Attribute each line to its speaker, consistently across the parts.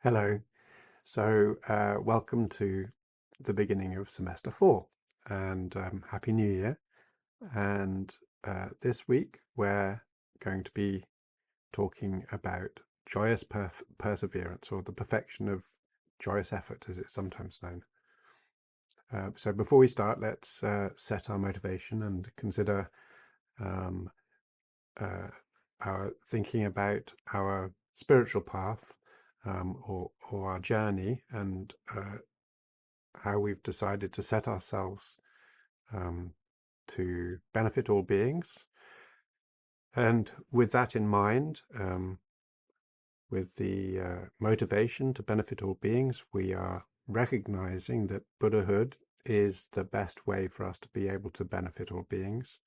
Speaker 1: Hello. Welcome to the beginning of semester 4 and Happy New Year. And this week we're going to be talking about joyous perseverance, or the perfection of joyous effort, as it's sometimes known. So before we start, let's set our motivation and consider our thinking about our spiritual path, or our journey, and how we've decided to set ourselves to benefit all beings. And with that in mind, with the motivation to benefit all beings, we are recognizing that Buddhahood is the best way for us to be able to benefit all beings.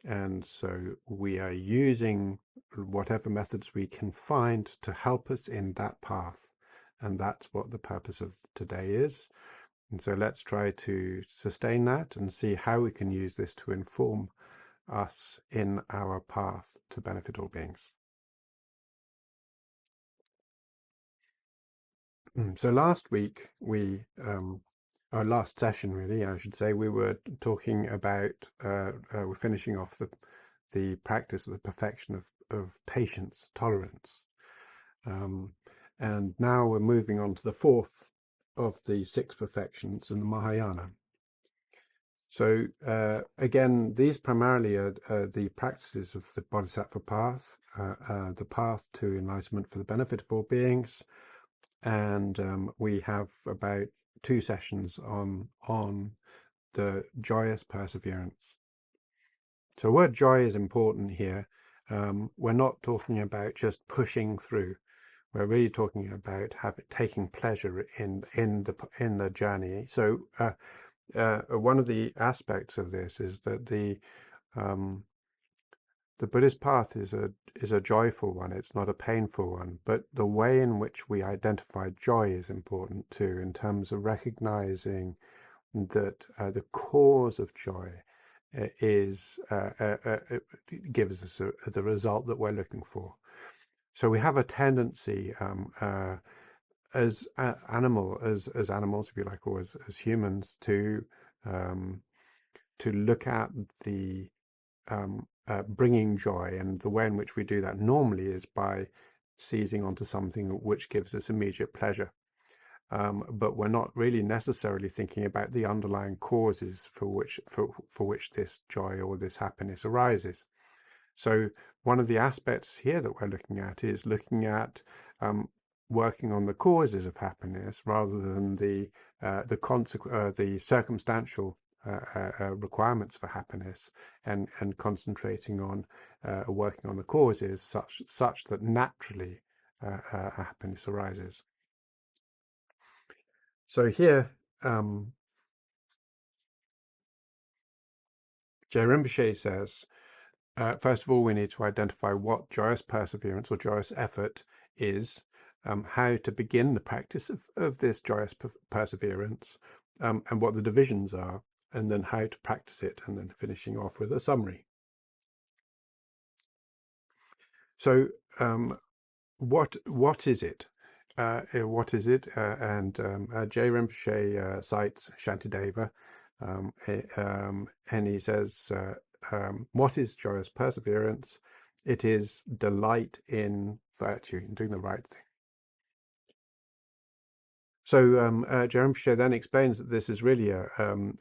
Speaker 1: And so we are using whatever methods we can find to help us in that path. And that's what the purpose of today is. And so let's try to sustain that and see how we can use this to inform us in our path to benefit all beings. So last week, our last session really, I should say, we were talking about, we're finishing off the practice of the perfection of patience, tolerance. And now we're moving on to the fourth of the 6 perfections in the Mahayana. So again, these primarily are the practices of the Bodhisattva path, the path to enlightenment for the benefit of all beings. And we have about 2 sessions on the joyous perseverance. So the word joy is important here. We're not talking about just pushing through. We're really talking about taking pleasure in the journey. So one of the aspects of this is that the Buddhist path is a joyful one. It's not a painful one, but the way in which we identify joy is important too, in terms of recognizing that the cause of joy is gives us the result that we're looking for. So we have a tendency as animals, if you like, or as humans, to look at the bringing joy, and the way in which we do that normally is by seizing onto something which gives us immediate pleasure. But we're not really necessarily thinking about the underlying causes for which this joy or this happiness arises. So one of the aspects here that we're looking at is looking at working on the causes of happiness rather than the circumstantial requirements for happiness, and concentrating on working on the causes such that naturally happiness arises. So here, Je Rinpoche says, first of all, we need to identify what joyous perseverance or joyous effort is, how to begin the practice of this joyous perseverance, and what the divisions are, and then how to practice it, and then finishing off with a summary. So what is it? What is it? And Je Rinpoche cites Shantideva, and he says, what is joyous perseverance? It is delight in virtue, in doing the right thing. So Je Rinpoche then explains that this is really a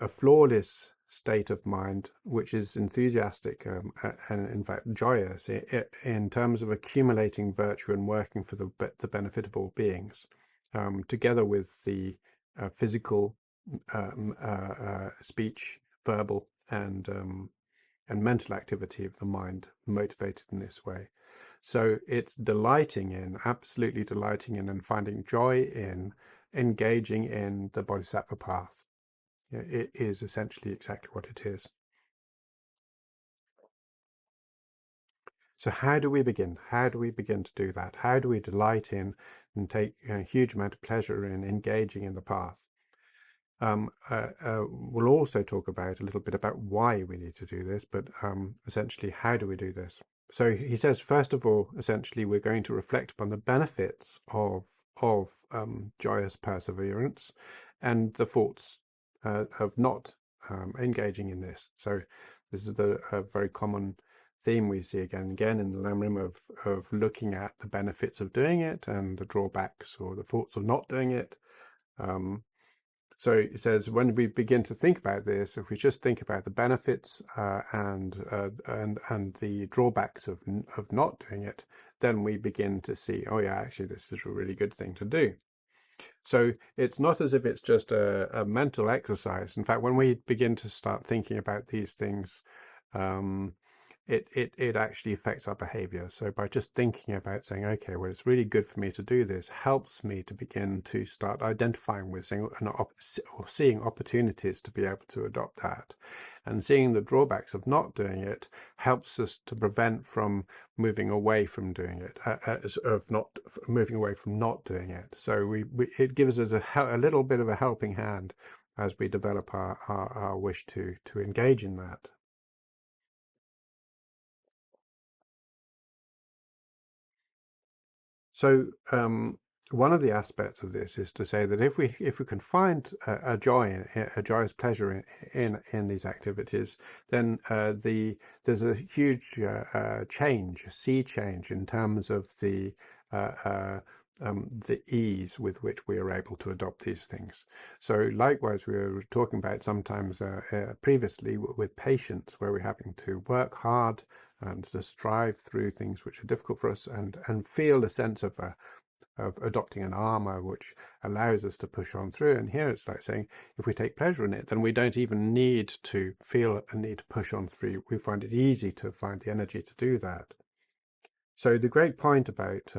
Speaker 1: flawless state of mind, which is enthusiastic and in fact joyous in terms of accumulating virtue and working for the benefit of all beings, together with the physical, speech, verbal, and mental activity of the mind motivated in this way. So it's absolutely delighting in, and finding joy in engaging in the Bodhisattva path. It is essentially exactly what it is. So how do we begin? How do we begin to do that? How do we delight in and take a huge amount of pleasure in engaging in the path? We'll also talk about a little bit about why we need to do this, but essentially, how do we do this? So he says, first of all, essentially, we're going to reflect upon the benefits of joyous perseverance and the faults of not engaging in this. So this is a very common theme we see again and again in the Lamrim of looking at the benefits of doing it and the drawbacks or the faults of not doing it. So it says, when we begin to think about this, if we just think about the benefits and the drawbacks of not doing it, then we begin to see, oh yeah, actually this is a really good thing to do. So it's not as if it's just a mental exercise. In fact, when we begin to start thinking about these things, it actually affects our behavior. So by just thinking about saying, okay, well, it's really good for me to do this, helps me to begin to start identifying with seeing opportunities to be able to adopt that. And seeing the drawbacks of not doing it helps us to prevent from moving away from doing it, moving away from not doing it. So it gives us a little bit of a helping hand as we develop our wish to engage in that. So one of the aspects of this is to say that if we can find a joyous pleasure in these activities, then there's a huge change, a sea change in terms of the ease with which we are able to adopt these things. So likewise, we were talking about sometimes previously with patience, where we're having to work hard and to strive through things which are difficult for us and feel a sense of adopting an armor which allows us to push on through. And here it's like saying, if we take pleasure in it, then we don't even need to feel a need to push on through. We find it easy to find the energy to do that. So the great point about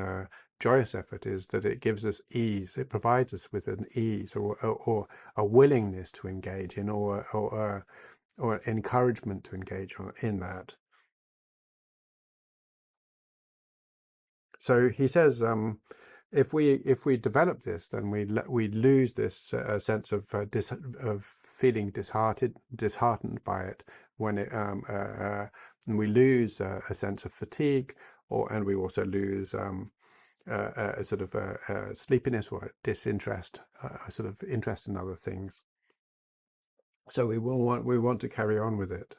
Speaker 1: joyous effort is that it gives us ease. It provides us with an ease or a willingness to engage in or encouragement to engage in that. So he says, if we develop this, then we lose this sense of feeling disheartened by it when it and we lose a sense of fatigue, and we also lose a sort of sleepiness or disinterest, a sort of interest in other things. So we want to carry on with it.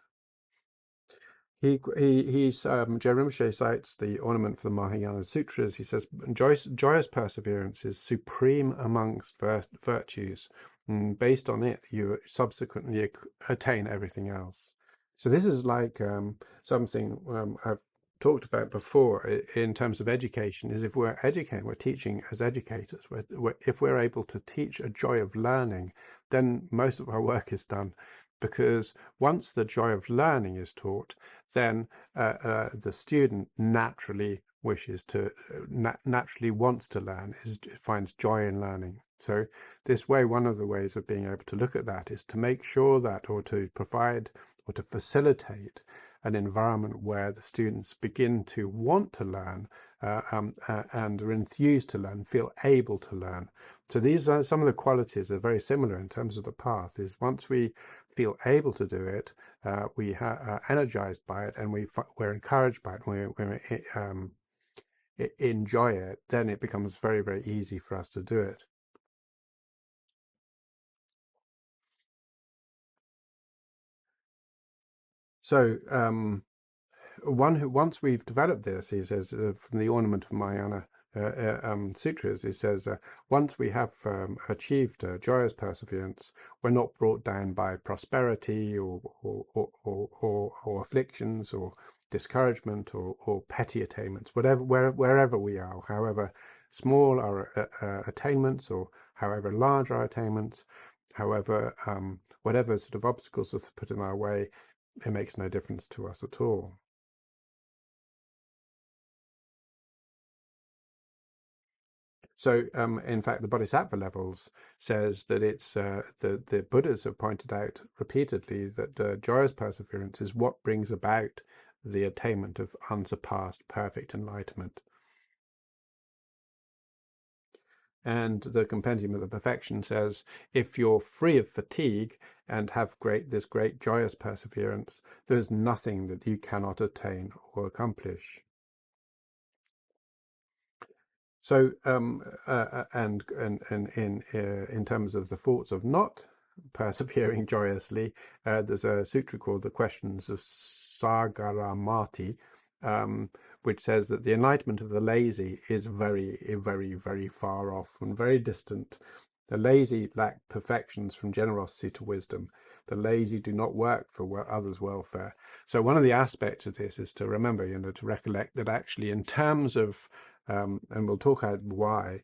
Speaker 1: Je Rinpoche cites the ornament for the Mahayana Sutras. He says, joyous perseverance is supreme amongst virtues. And based on it, you subsequently attain everything else. So this is like something I've talked about before in terms of education, is if we're educating, we're teaching as educators. If we're able to teach a joy of learning, then most of our work is done. Because once the joy of learning is taught, then the student naturally naturally wants to learn, finds joy in learning. So this way, one of the ways of being able to look at that is to make sure that, or to provide, or to facilitate an environment where the students begin to want to learn and are enthused to learn, feel able to learn. So these are some of the qualities that are very similar in terms of the path. Is once we feel able to do it, we are energized by it, and we're encouraged by it, we enjoy it, then it becomes very, very easy for us to do it. So once we've developed this, he says, from the ornament of Mahayana sutras, he says, once we have achieved joyous perseverance, we're not brought down by prosperity or afflictions or discouragement or petty attainments, wherever we are, however small our attainments or however large our attainments, however whatever sort of obstacles are put in our way, it makes no difference to us at all. So, in fact, the Bodhisattva levels says that it's the Buddhas have pointed out repeatedly that joyous perseverance is what brings about the attainment of unsurpassed perfect enlightenment. And the Compendium of the Perfection says, if you're free of fatigue and have this great joyous perseverance, there is nothing that you cannot attain or accomplish. So, and in terms of the faults of not persevering joyously, there's a sutra called the Questions of Sagaramati, which says that the enlightenment of the lazy is very, very, very far off and very distant. The lazy lack perfections from generosity to wisdom. The lazy do not work for others' welfare. So one of the aspects of this is to remember, to recollect that actually in terms of and we'll talk about why,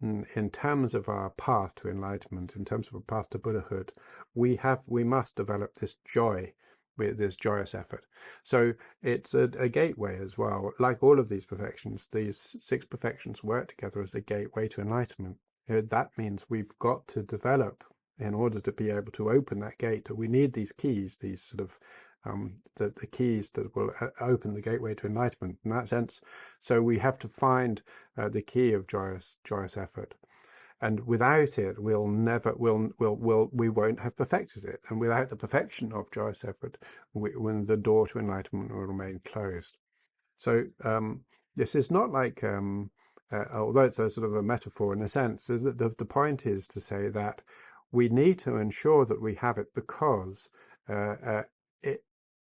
Speaker 1: in terms of our path to enlightenment, in terms of a path to Buddhahood, we must develop this joy, with this joyous effort. So it's a gateway as well. Like all of these perfections, these 6 perfections work together as a gateway to enlightenment. That means we've got to develop, in order to be able to open that gate, we need these keys, these sort of the keys that will open the gateway to enlightenment in that sense. So we have to find the key of joyous effort, and without it we won't have perfected it, and without the perfection of joyous effort, when the door to enlightenment will remain closed. So this is not like although it's a sort of a metaphor in a sense, the point is to say that we need to ensure that we have it, because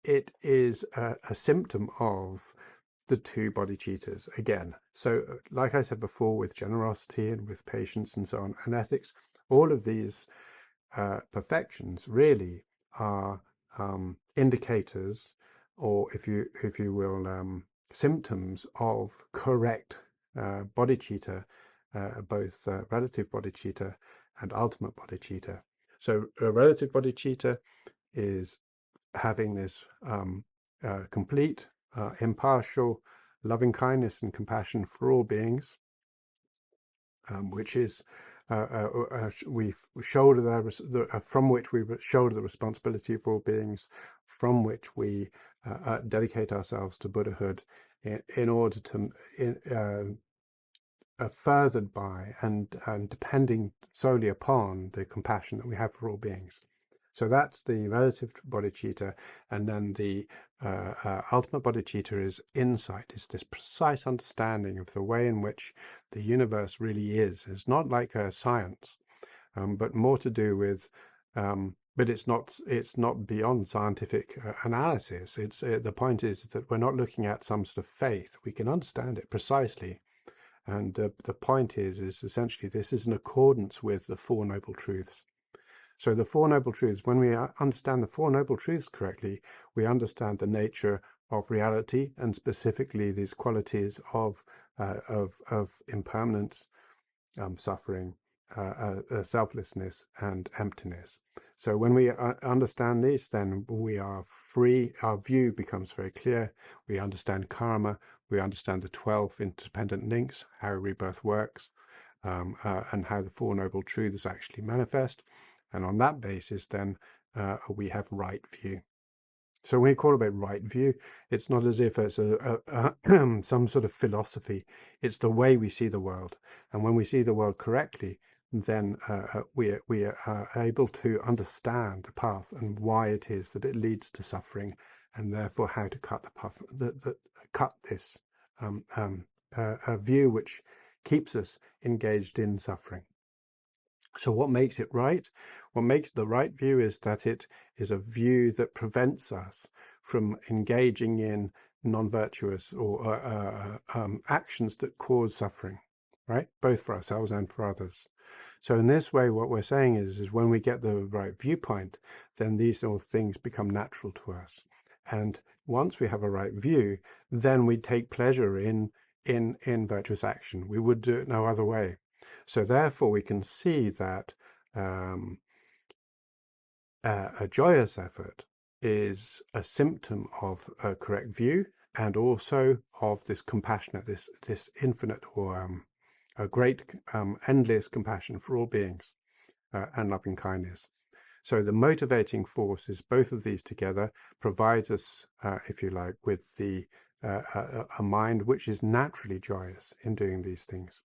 Speaker 1: it is a symptom of the 2 bodhicittas again. So like I said before, with generosity and with patience and so on, and ethics, all of these perfections really are indicators, or if you will, symptoms of correct bodhicitta, both relative bodhicitta and ultimate bodhicitta. So relative bodhicitta is having this complete, impartial loving kindness and compassion for all beings, which is we shoulder from which we shoulder the responsibility of all beings, from which we dedicate ourselves to Buddhahood, in order to furthered by and depending solely upon the compassion that we have for all beings. So that's the relative bodhicitta, and then the ultimate bodhicitta is insight, is this precise understanding of the way in which the universe really is. It's not like a science, but more to do with, but it's not beyond scientific analysis. The point is that we're not looking at some sort of faith. We can understand it precisely. And the point is essentially this is in accordance with the 4 Noble Truths. So the 4 Noble Truths, when we understand the 4 Noble Truths correctly, we understand the nature of reality, and specifically these qualities of impermanence, suffering, selflessness, and emptiness. So when we understand these, then we are free. Our view becomes very clear. We understand karma. We understand the 12 interdependent links, how rebirth works, and how the 4 Noble Truths actually manifest. And on that basis, then we have right view. So when we call about right view, it's not as if it's some sort of philosophy. It's the way we see the world. And when we see the world correctly, then we are able to understand the path and why it is that it leads to suffering, and therefore how to cut the path, cut this view which keeps us engaged in suffering. So what makes it right? What makes the right view is that it is a view that prevents us from engaging in non-virtuous or actions that cause suffering, right? Both for ourselves and for others. So in this way, what we're saying is when we get the right viewpoint, then these all things become natural to us. And once we have a right view, then we take pleasure in virtuous action. We would do it no other way. So therefore, we can see that a joyous effort is a symptom of a correct view, and also of this compassionate, this infinite or a great, endless compassion for all beings, and loving kindness. So the motivating force is both of these together provides us, if you like, with a mind which is naturally joyous in doing these things.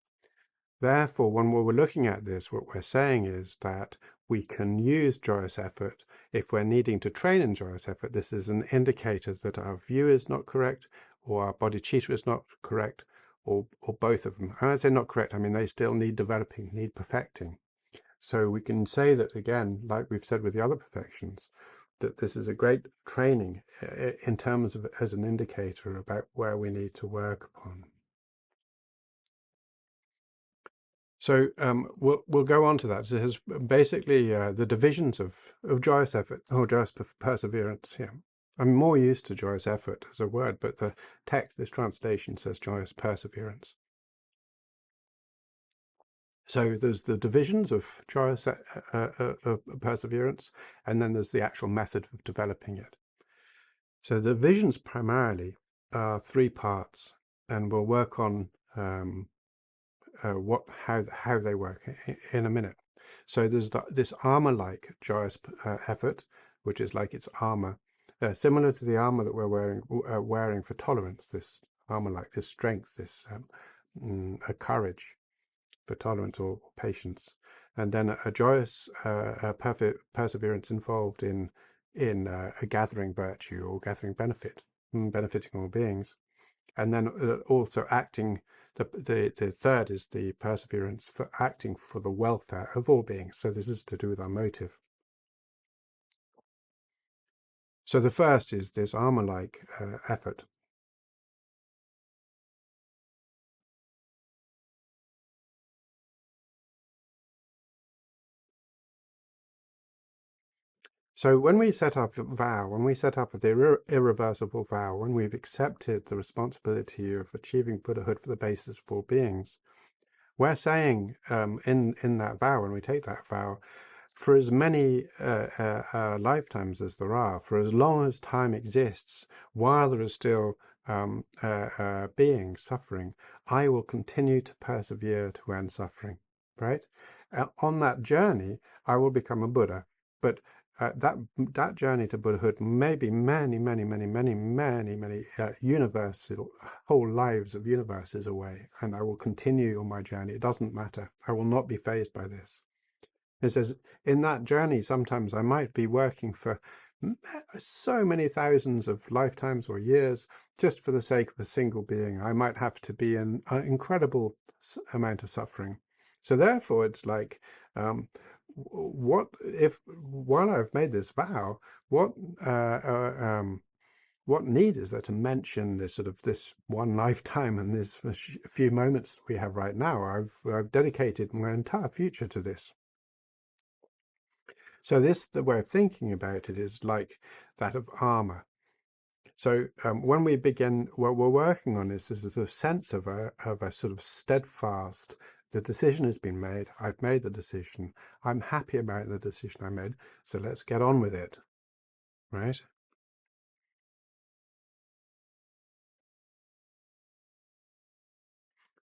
Speaker 1: Therefore, when we're looking at this, what we're saying is that we can use joyous effort. If we're needing to train in joyous effort, this is an indicator that our view is not correct, or our bodhicitta is not correct, or both of them. And when I say not correct, I mean they still need developing, need perfecting. So we can say that, again, like we've said with the other perfections, that this is a great training in terms of as an indicator about where we need to work upon. So we'll go on to that. It has basically the divisions of joyous effort or joyous perseverance. Yeah, I'm more used to joyous effort as a word, but the text, this translation, says joyous perseverance. So there's the divisions of joyous perseverance, and then there's the actual method of developing it. So the divisions primarily are three parts, and we'll work on how they work in a minute. So there's this armor-like joyous effort, which is like its armor, similar to the armor that we're wearing for tolerance. This armor-like, this strength, this courage for tolerance or patience, and then a joyous perseverance involved in a gathering virtue or gathering benefit, benefiting all beings, and then also acting. The third is the perseverance for acting for the welfare of all beings. So this is to do with our motive. So the first is this armor-like effort. So when we set up a vow, when we set up the irreversible vow, when we've accepted the responsibility of achieving Buddhahood for the basis of all beings, we're saying in that vow, when we take that vow, for as many lifetimes as there are, for as long as time exists, while there is still beings suffering, I will continue to persevere to end suffering, right? On that journey, I will become a Buddha, but that journey to Buddhahood may be many universal, whole lives of universes away, and I will continue on my journey. It doesn't matter. I will not be fazed by this. It says, in that journey, sometimes I might be working for so many thousands of lifetimes or years just for the sake of a single being. I might have to be in an incredible amount of suffering. So therefore, it's like, what if, while I've made this vow, what need is there to mention this sort of this one lifetime and this few moments that we have right now? I've dedicated my entire future to this. So the way of thinking about it is like that of armor. So when we begin, what we're working on is a sense of a sort of steadfast. The decision has been made. I've made the decision. I'm happy about the decision I made. So let's get on with it, right?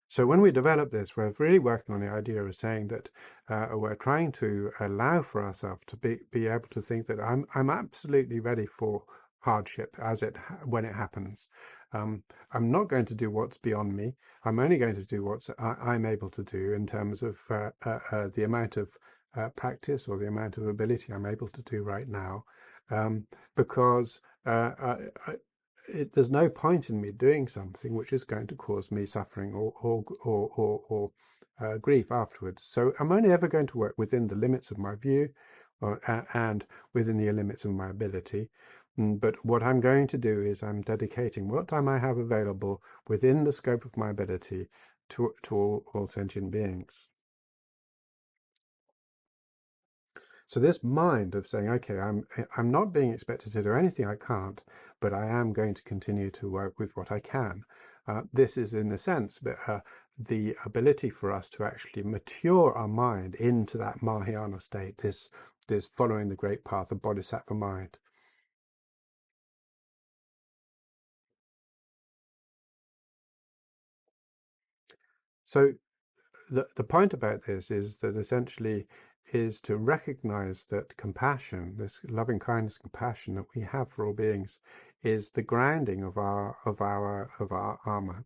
Speaker 1: So when we develop this, we're really working on the idea of saying that we're trying to allow for ourselves to be able to think that I'm absolutely ready for hardship when it happens. I'm not going to do what's beyond me. I'm only going to do what I'm able to do in terms of the amount of practice or the amount of ability I'm able to do right now, because there's no point in me doing something which is going to cause me suffering or grief afterwards. So I'm only ever going to work within the limits of my view and within the limits of my ability. But what I'm going to do is I'm dedicating what time I have available within the scope of my ability to all sentient beings. So this mind of saying, okay, I'm not being expected to do anything I can't, but I am going to continue to work with what I can. This is, in a sense, the ability for us to actually mature our mind into that Mahayana state, this following the great path of Bodhisattva mind. So the point about this is that essentially is to recognize that compassion, this loving kindness, compassion that we have for all beings, is the grounding of our armor.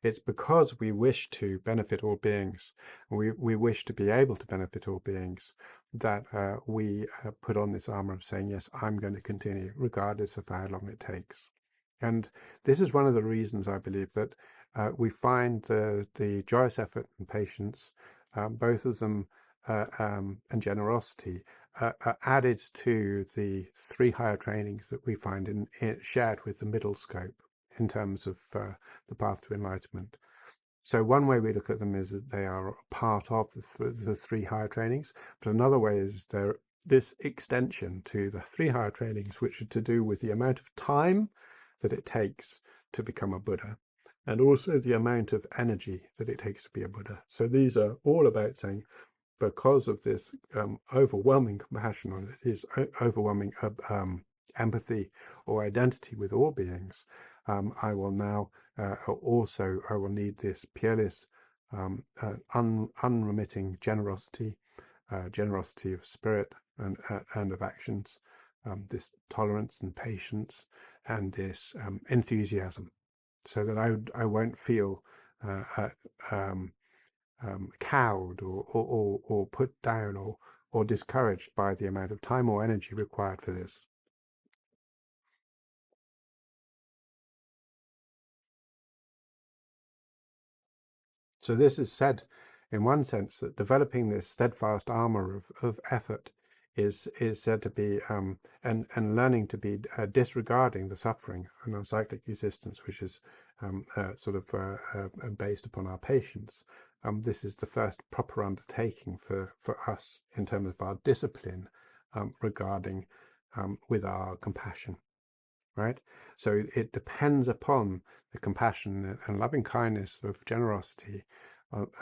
Speaker 1: It's because we wish to benefit all beings, we wish to be able to benefit all beings, that we put on this armor of saying, yes, I'm going to continue regardless of how long it takes. And this is one of the reasons I believe that we find the joyous effort and patience, both of them, and generosity, added to the 3 higher trainings that we find shared with the middle scope in terms of the path to enlightenment. So one way we look at them is that they are part of the 3 higher trainings, but another way is they're this extension to the 3 higher trainings, which are to do with the amount of time that it takes to become a Buddha, and also the amount of energy that it takes to be a Buddha. So these are all about saying, because of this overwhelming compassion, or this overwhelming empathy or identity with all beings, I will now I will need this peerless, unremitting generosity, generosity of spirit and of actions, this tolerance and patience, and this enthusiasm, so that I won't feel cowed or put down or discouraged by the amount of time or energy required for this. So this is said, in one sense, that developing this steadfast armor of effort is said to be, and learning to be disregarding the suffering and our cyclic existence, which is sort of based upon our patience. This is the first proper undertaking for us in terms of our discipline regarding with our compassion. Right? So it depends upon the compassion and loving kindness of generosity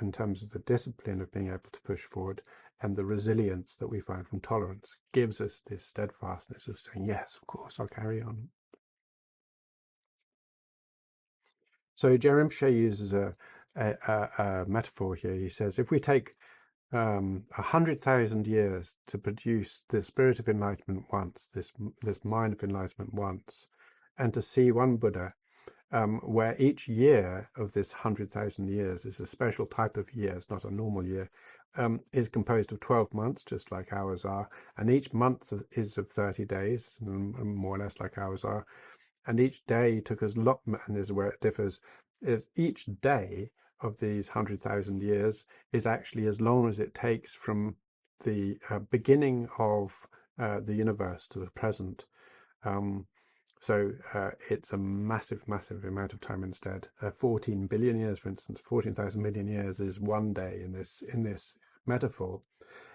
Speaker 1: in terms of the discipline of being able to push forward, and the resilience that we find from tolerance gives us this steadfastness of saying, yes, of course, I'll carry on. So Je Rinpoche uses a metaphor here. He says, if we take 100,000 years to produce the spirit of enlightenment once, this mind of enlightenment once, and to see one Buddha, where each year of this 100,000 years is a special type of year, it's not a normal year, is composed of 12 months, just like ours are, and each month is of 30 days, more or less like ours are, and each day took us lot, and this is where it differs, is each day of these 100,000 years is actually as long as it takes from the beginning of the universe to the present. So it's a massive, massive amount of time instead. 14 billion years, for instance, 14,000 million years is one day in this metaphor.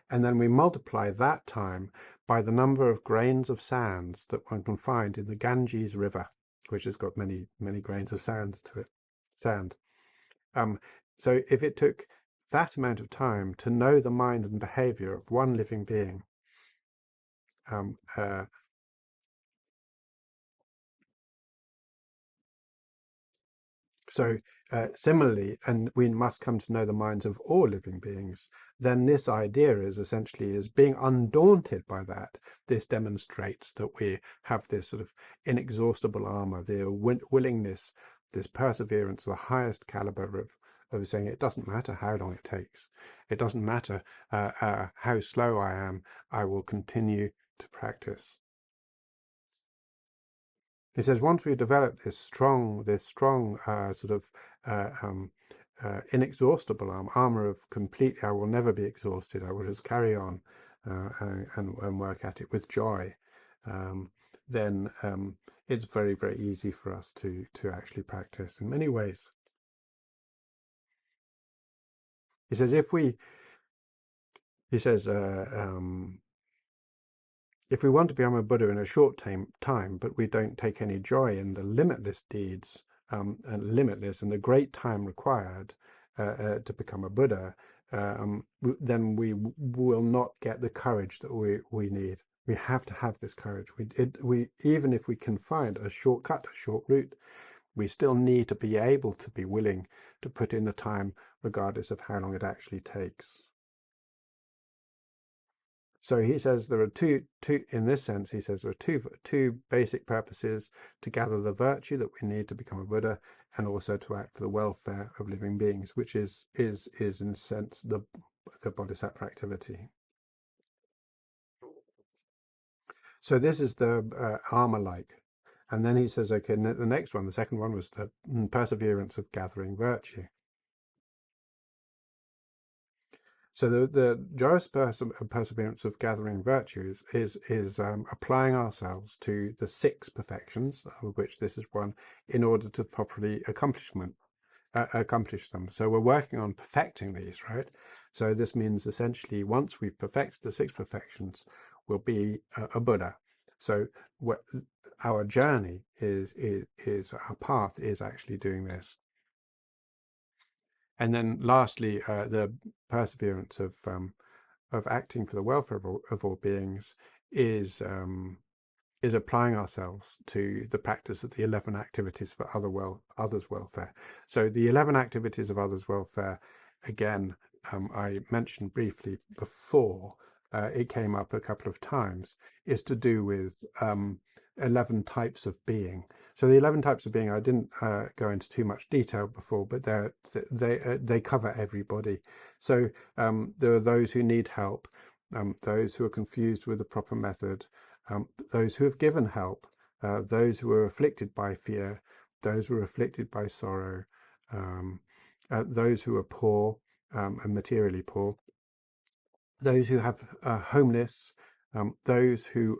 Speaker 1: And then we multiply that time by the number of grains of sands that one can find in the Ganges River, which has got many, many grains of sand to it. So if it took that amount of time to know the mind and behavior of one living being, so similarly, and we must come to know the minds of all living beings, then this idea is essentially being undaunted by that. This demonstrates that we have this sort of inexhaustible armor, the willingness, this perseverance, the highest caliber of saying it doesn't matter how long it takes. It doesn't matter how slow I am, I will continue to practice. He says, once we develop this strong sort of inexhaustible armor of completely, I will never be exhausted, I will just carry on and work at it with joy, then it's very, very easy for us to actually practice in many ways. He says, if we want to become a Buddha in a short time, but we don't take any joy in the limitless deeds and the great time required to become a Buddha, then we will not get the courage that we need. We have to have this courage. We even if we can find a shortcut, a short route, we still need to be able to be willing to put in the time, regardless of how long it actually takes. So he says there are two in this sense, he says there are two basic purposes: to gather the virtue that we need to become a Buddha, and also to act for the welfare of living beings, which is in a sense the bodhisattva activity. So this is the armor-like. And then he says, okay, the next one, the second one, was the perseverance of gathering virtue. So the joyous perseverance of gathering virtues is applying ourselves to the 6 perfections, of which this is one, in order to properly accomplish them. So we're working on perfecting these, right? So this means essentially once we've perfected the 6 perfections, we'll be a Buddha. So our journey is our path is actually doing this. And then lastly, the perseverance of acting for the welfare of all beings is applying ourselves to the practice of the 11 activities for others' welfare. So the 11 activities of others' welfare, again, I mentioned briefly before, it came up a couple of times, is to do with 11 types of being. So the 11 types of being, I didn't go into too much detail before, but they cover everybody. So there are those who need help, those who are confused with the proper method, those who have given help, those who are afflicted by fear, those who are afflicted by sorrow, those who are poor and materially poor, those who have homeless, those who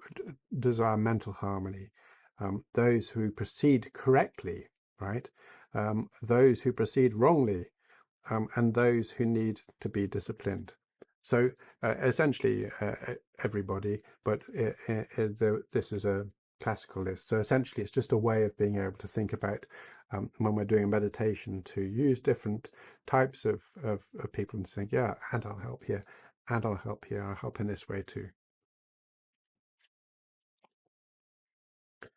Speaker 1: desire mental harmony, those who proceed correctly, right? Those who proceed wrongly, and those who need to be disciplined. So essentially everybody, but this is a classical list. So essentially it's just a way of being able to think about when we're doing meditation, to use different types of people and think, yeah, and I'll help here, and I'll help here, I'll help in this way too.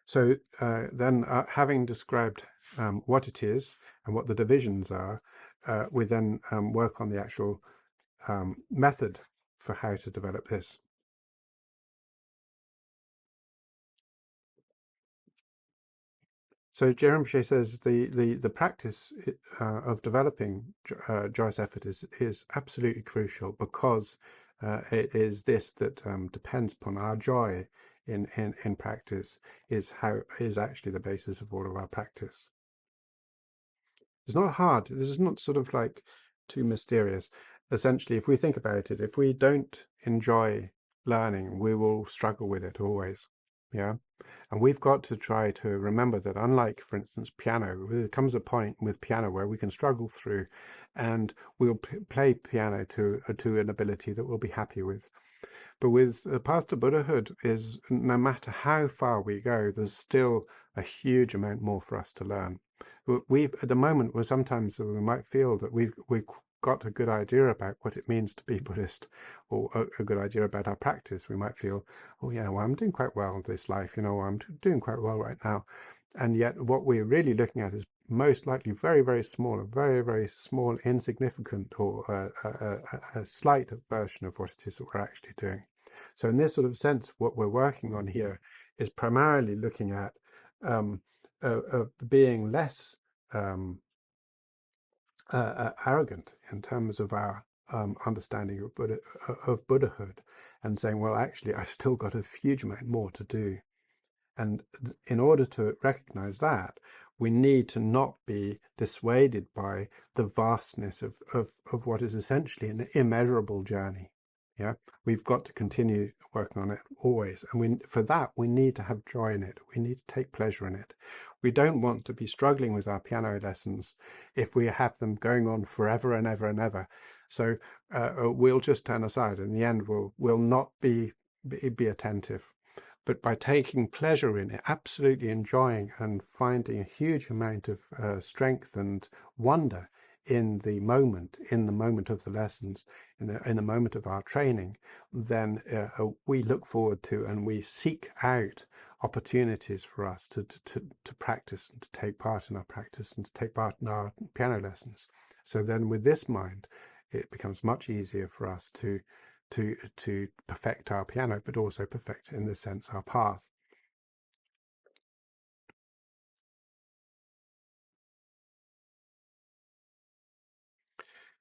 Speaker 1: So then having described what it is and what the divisions are, we then work on the actual method for how to develop this. So Je Rinpoche says the practice of developing joyous effort is absolutely crucial, because it is this that depends upon our joy in practice, is actually the basis of all of our practice. It's not hard. This is not sort of like too mysterious. Essentially, if we think about it, if we don't enjoy learning, we will struggle with it always. Yeah. And we've got to try to remember that, unlike, for instance, piano, there comes a point with piano where we can struggle through, and we'll play piano to an ability that we'll be happy with. But with the path to Buddhahood, is no matter how far we go, there's still a huge amount more for us to learn. At the moment, sometimes we might feel that we've got a good idea about what it means to be Buddhist, or a good idea about our practice. We might feel, oh yeah, well, I'm doing quite well in this life, I'm doing quite well right now. And yet what we're really looking at is most likely very, very small, a very, very small, insignificant, or a slight version of what it is that we're actually doing. So in this sort of sense, what we're working on here is primarily looking at being less arrogant in terms of our understanding of Buddhahood, and saying, well, actually, I've still got a huge amount more to do. And in order to recognize that, we need to not be dissuaded by the vastness of what is essentially an immeasurable journey. Yeah, we've got to continue working on it always. And for that, we need to have joy in it. We need to take pleasure in it. We don't want to be struggling with our piano lessons if we have them going on forever and ever and ever. So we'll just turn aside. In the end, we'll not be attentive. But by taking pleasure in it, absolutely enjoying and finding a huge amount of strength and wonder in the moment of the lessons, in the moment of our training, then we look forward to and we seek out opportunities for us to practice and to take part in our practice and to take part in our piano lessons. So then with this mind, it becomes much easier for us to to perfect our piano, but also perfect, in this sense, our path.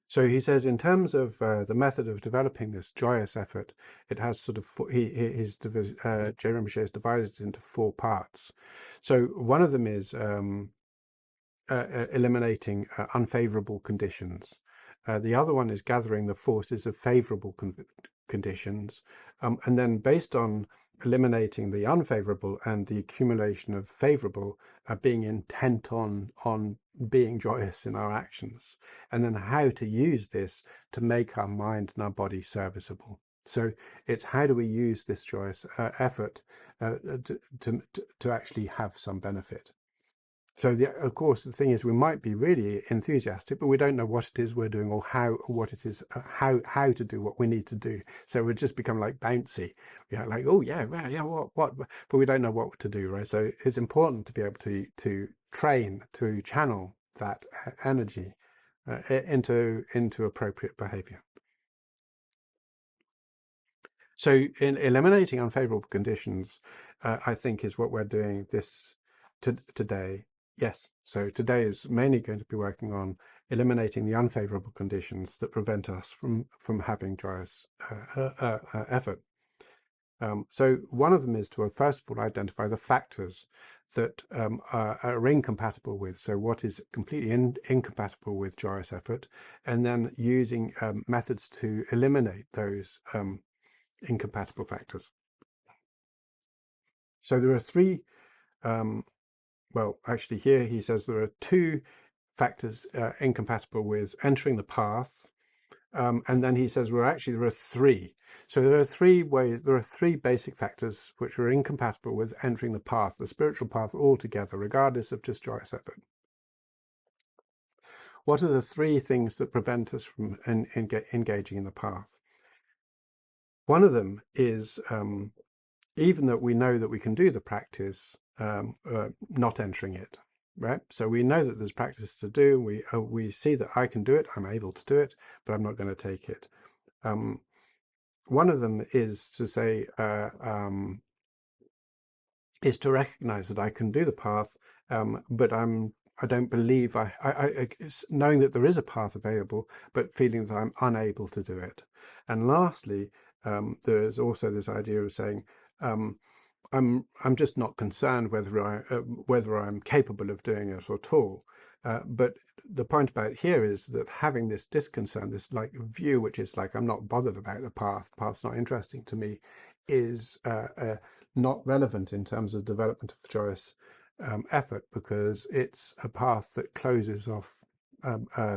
Speaker 1: So he says, in terms of the method of developing this joyous effort, it has sort of Je Rinpoche has divided it into 4 parts. So one of them is eliminating unfavorable conditions. The other one is gathering the forces of favorable conditions, and then based on eliminating the unfavorable and the accumulation of favorable, being intent on being joyous in our actions, and then how to use this to make our mind and our body serviceable. So it's how do we use this joyous effort to actually have some benefit. So of course the thing is, we might be really enthusiastic, but we don't know what it is we're doing, or what it is, how to do what we need to do. So we just become like bouncy, like, oh yeah, well, yeah, what, but we don't know what to do, right? So it's important to be able to train, to channel that energy into appropriate behavior. So in eliminating unfavorable conditions, I think is what we're doing today. Yes, so today is mainly going to be working on eliminating the unfavorable conditions that prevent us from having joyous effort. So one of them is to first of all identify the factors that are incompatible with, so what is completely incompatible with joyous effort, and then using methods to eliminate those incompatible factors. So there are 3 well, actually here he says there are 2 factors incompatible with entering the path, and then he says, well, actually there are 3. So there are 3 ways, there are 3 basic factors which are incompatible with entering the path, the spiritual path altogether, regardless of just joyous effort. What are the 3 things that prevent us from engaging in the path? One of them is, even that we know that we can do the practice, not entering it, right? So we know that there's practice to do. We see that I can do it. I'm able to do it, but I'm not going to take it. One of them is to say, is to recognize that I can do the path, but I don't believe knowing that there is a path available, but feeling that I'm unable to do it. And lastly, there's also this idea of saying, I'm just not concerned whether I'm capable of doing it at all. But the point about here is that having this disconcern, this like view, which is like, I'm not bothered about the path's not interesting to me, is not relevant in terms of development of joyous effort, because it's a path that closes off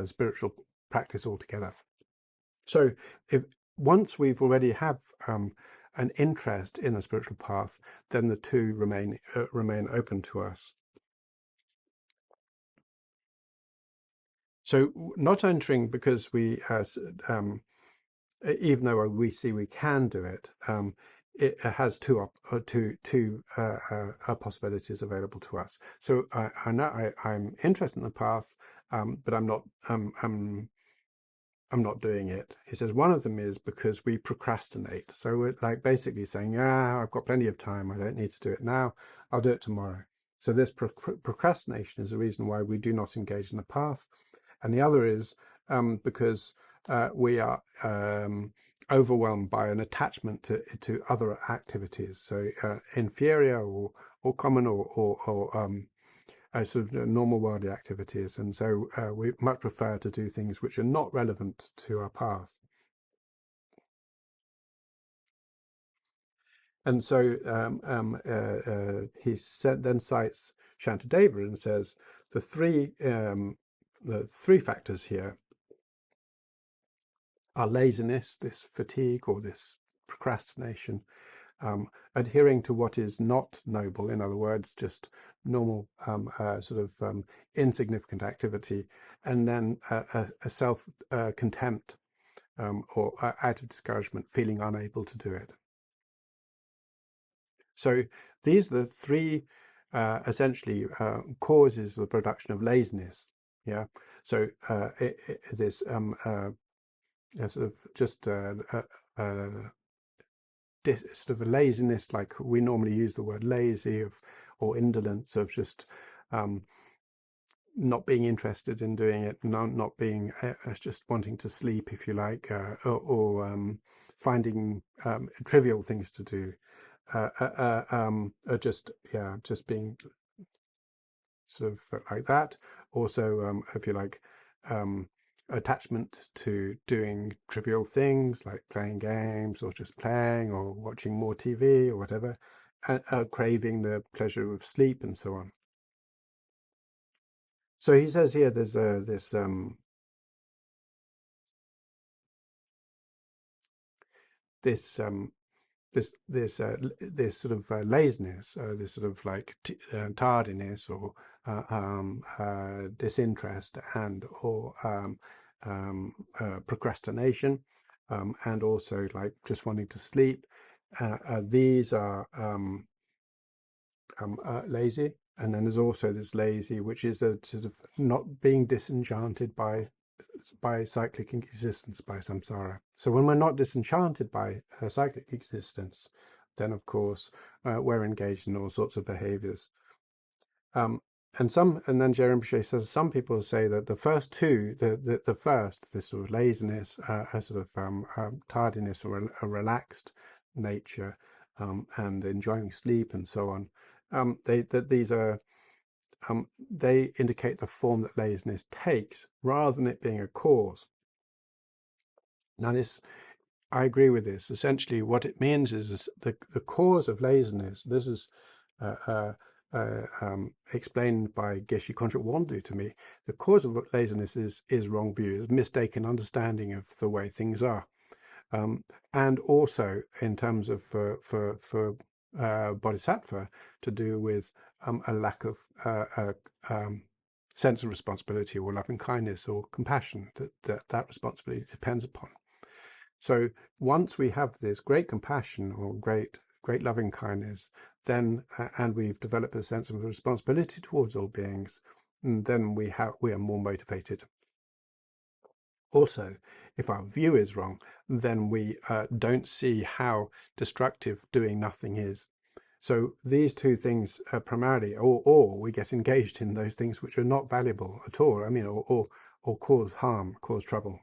Speaker 1: spiritual practice altogether. So once we've already have an interest in the spiritual path, then the 2 remain open to us. So not entering because we, even though we see we can do it, it has 2 possibilities available to us. So I know I'm interested in the path, but I'm not doing it. He says one of them is because we procrastinate. So we're like basically saying, yeah, I've got plenty of time. I don't need to do it now. I'll do it tomorrow. So this procrastination is the reason why we do not engage in the path. And the other is because we are overwhelmed by an attachment to other activities. So inferior or common or sort of normal worldly activities, and so we much prefer to do things which are not relevant to our path. And so he then cites Shantideva and says the 3 factors here are laziness, this fatigue or this procrastination, adhering to what is not noble, in other words, just normal sort of insignificant activity, and then a self-contempt or out of discouragement, feeling unable to do it. So these are the 3 essentially causes of the production of laziness. Yeah. So this sort of just sort of a laziness, like we normally use the word lazy, or indolence, of just not being interested in doing it, not being just wanting to sleep, if you like, or finding trivial things to do, just being sort of like that. Also, if you like, attachment to doing trivial things like playing games, or just playing, or watching more TV, or whatever, craving the pleasure of sleep, and so on. So he says here there's this sort of laziness, this sort of like tardiness, or disinterest, or procrastination, and also like just wanting to sleep. These are lazy. And then there's also this lazy, which is a sort of not being disenchanted by cyclic existence, by samsara. So when we're not disenchanted by cyclic existence, then of course we're engaged in all sorts of behaviors. And then Je Rinpoche says some people say that the first two, the first, this sort of laziness, a sort of tardiness, or a relaxed nature, and enjoying sleep and so on, they indicate the form that laziness takes, rather than it being a cause. Now, I agree with this. Essentially, what it means is the cause of laziness. This is explained by Geshe Kongtrul Wondu to me. The cause of laziness is wrong view, is mistaken understanding of the way things are, and also in terms of for bodhisattva, to do with a lack of sense of responsibility, or loving kindness, or compassion that responsibility depends upon. So once we have this great compassion, or great loving kindness, then and we've developed a sense of responsibility towards all beings, then we are more motivated. Also, if our view is wrong, then we don't see how destructive doing nothing is. So these two things primarily, or we get engaged in those things which are not valuable at all, I mean, or cause harm, cause trouble.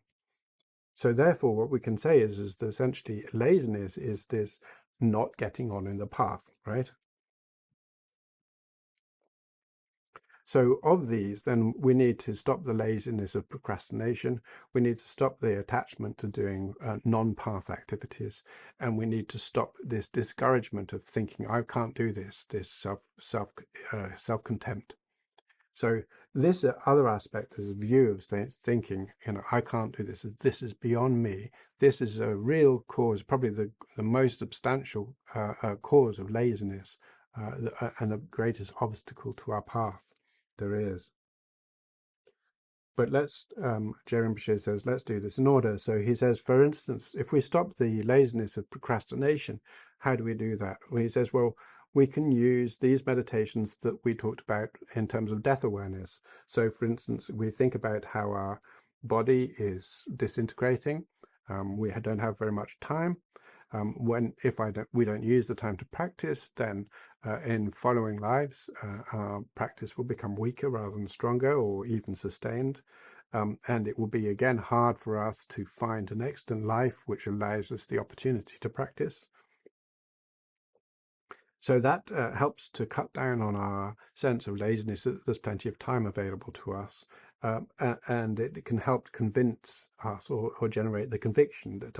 Speaker 1: So therefore, what we can say is that essentially laziness is this not getting on in the path, right? So of these, then we need to stop the laziness of procrastination. We need to stop the attachment to doing non-path activities, and we need to stop this discouragement of thinking I can't do this self-contempt. So this other aspect is a view of thinking, I can't do this. This is beyond me. This is a real cause, probably the most substantial cause of laziness, and the greatest obstacle to our path there is. But let's, Je Rinpoche says, let's do this in order. So he says, for instance, if we stop the laziness of procrastination, how do we do that? Well, he says, well, we can use these meditations that we talked about in terms of death awareness. So for instance, we think about how our body is disintegrating. We don't have very much time. We don't use the time to practice, then in following lives, our practice will become weaker rather than stronger, or even sustained. And it will be again hard for us to find an extant life which allows us the opportunity to practice. So that helps to cut down on our sense of laziness, that there's plenty of time available to us, and it can help convince us, or generate the conviction that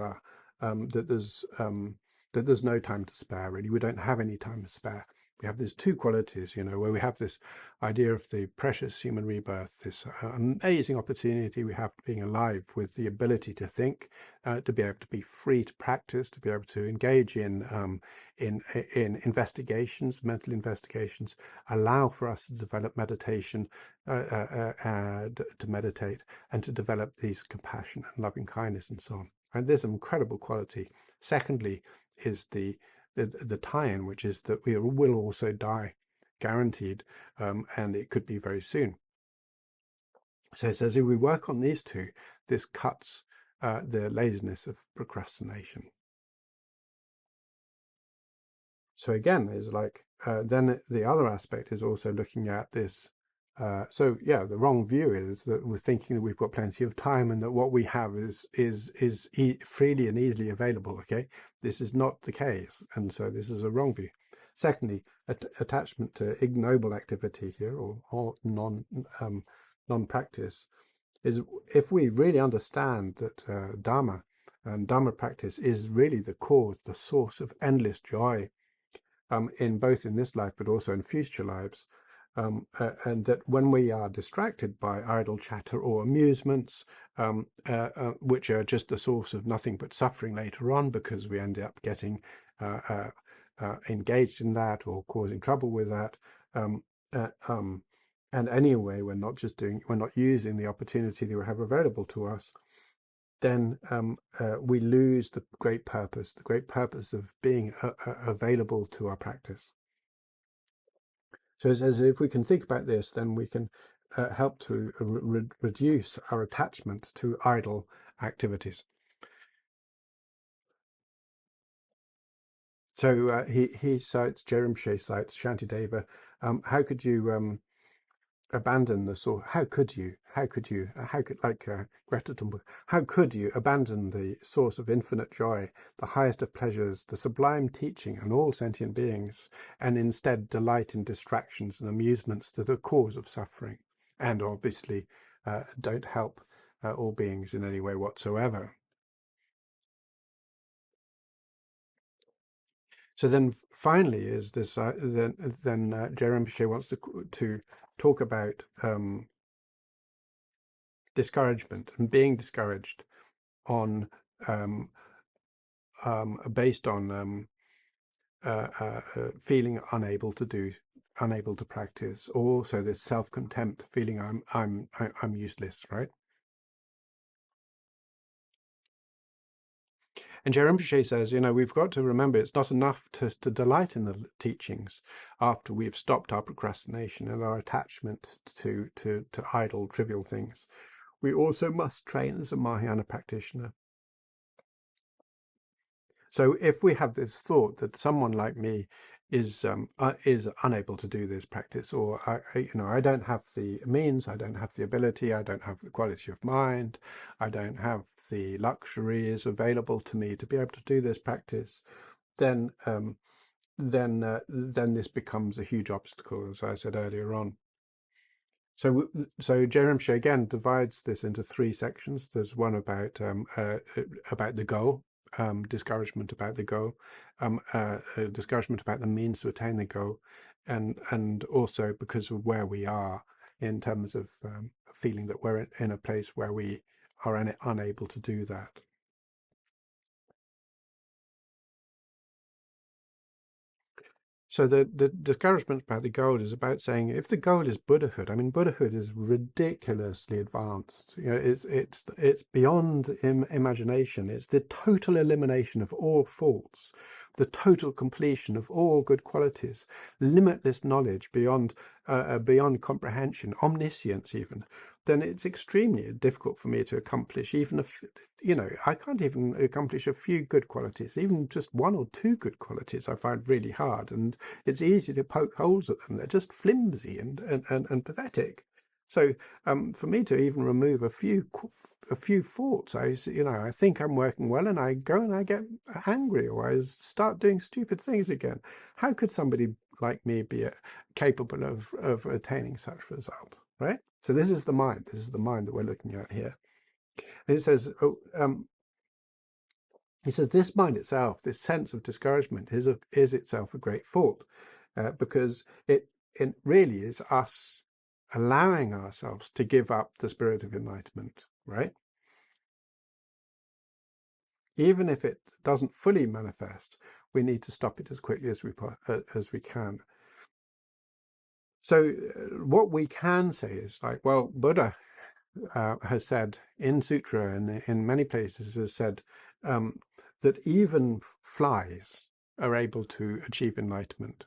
Speaker 1: that there's no time to spare. Really, we don't have any time to spare. We have these two qualities, where we have this idea of the precious human rebirth, this amazing opportunity we have being alive, with the ability to think, to be able to be free to practice, to be able to engage in investigations, mental investigations, allow for us to develop meditation, to meditate, and to develop these compassion and loving kindness and so on. And this incredible quality. Secondly, is the tie-in, which is that we will also die, guaranteed, and it could be very soon. So it says if we work on these two, this cuts the laziness of procrastination. So again, is like then the other aspect is also looking at this. So yeah, the wrong view is that we're thinking that we've got plenty of time and that what we have is freely and easily available. Okay, this is not the case, and so this is a wrong view. Secondly, attachment to ignoble activity here, or non-practice, is if we really understand that Dharma and Dharma practice is really the cause, the source of endless joy, in both in this life but also in future lives, and that when we are distracted by idle chatter or amusements, which are just the source of nothing but suffering later on, because we end up getting engaged in that or causing trouble with that, and anyway, we're not using the opportunity that we have available to us, then we lose the great purpose of being available to our practice. So it says if we can think about this, then we can help to reduce our attachment to idle activities. So he cites, Je Rinpoche cites Shantideva. How could you abandon the source? How could you, like Greta Thunberg, how could you abandon the source of infinite joy, the highest of pleasures, the sublime teaching and all sentient beings, and instead delight in distractions and amusements that are cause of suffering, and obviously don't help all beings in any way whatsoever? So then finally is this, then Je Rinpoche wants to talk about discouragement and being discouraged on based on feeling unable to practice, or also this self-contempt, feeling I'm useless, right? And Je Rinpoche says, we've got to remember it's not enough to delight in the teachings after we've stopped our procrastination and our attachment to idle, trivial things. We also must train as a Mahayana practitioner. So if we have this thought that someone like me is unable to do this practice, or I don't have the means, I don't have the ability, I don't have the quality of mind, I don't have the luxuries available to me to be able to do this practice, then this becomes a huge obstacle, as I said earlier on. So Je Rinpoche again divides this into three sections. There's one about the goal, discouragement about the goal, discouragement about the means to attain the goal, and also because of where we are in terms of feeling that we're in a place where we are unable to do that. So the discouragement about the goal is about saying, if the goal is Buddhahood, I mean, Buddhahood is ridiculously advanced. It's beyond imagination. It's the total elimination of all faults, the total completion of all good qualities, limitless knowledge beyond comprehension, omniscience even. Then it's extremely difficult for me to accomplish even if, I can't even accomplish a few good qualities. Even just one or two good qualities I find really hard, and it's easy to poke holes at them. They're just flimsy and pathetic. So for me to even remove a few faults, I think I'm working well, and I go and I get angry, or I start doing stupid things again. How could somebody like me be capable of attaining such result, right? So this is the mind. This is the mind that we're looking at here. And it says, he says, this mind itself, this sense of discouragement, is itself a great fault, because it really is us allowing ourselves to give up the spirit of enlightenment, right? Even if it doesn't fully manifest, we need to stop it as quickly as we can. So what we can say is like, well, Buddha has said in sutra and in many places has said that even flies are able to achieve enlightenment.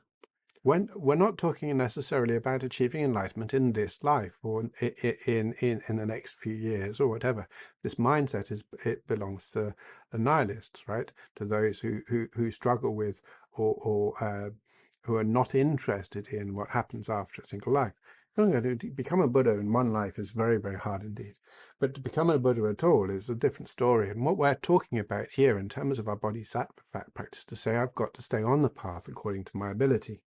Speaker 1: When we're not talking necessarily about achieving enlightenment in this life or in the next few years or whatever. This mindset belongs to the nihilists, right? To those who struggle with who are not interested in what happens after a single life. To become a Buddha in one life is very, very hard indeed. But to become a Buddha at all is a different story. And what we're talking about here in terms of our bodhisattva practice, to say I've got to stay on the path according to my ability.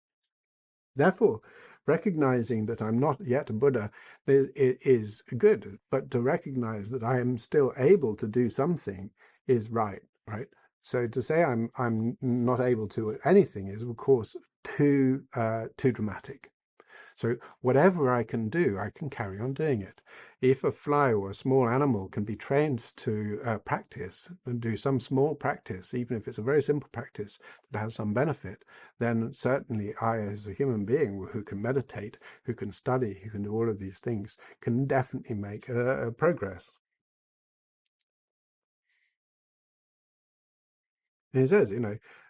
Speaker 1: Therefore, recognizing that I'm not yet a Buddha is good, but to recognize that I am still able to do something is right? So to say I'm not able to anything is, of course, too dramatic. So whatever I can do, I can carry on doing it. If a fly or a small animal can be trained to practice and do some small practice, even if it's a very simple practice that has some benefit, then certainly I, as a human being who can meditate, who can study, who can do all of these things, can definitely make progress. And he says,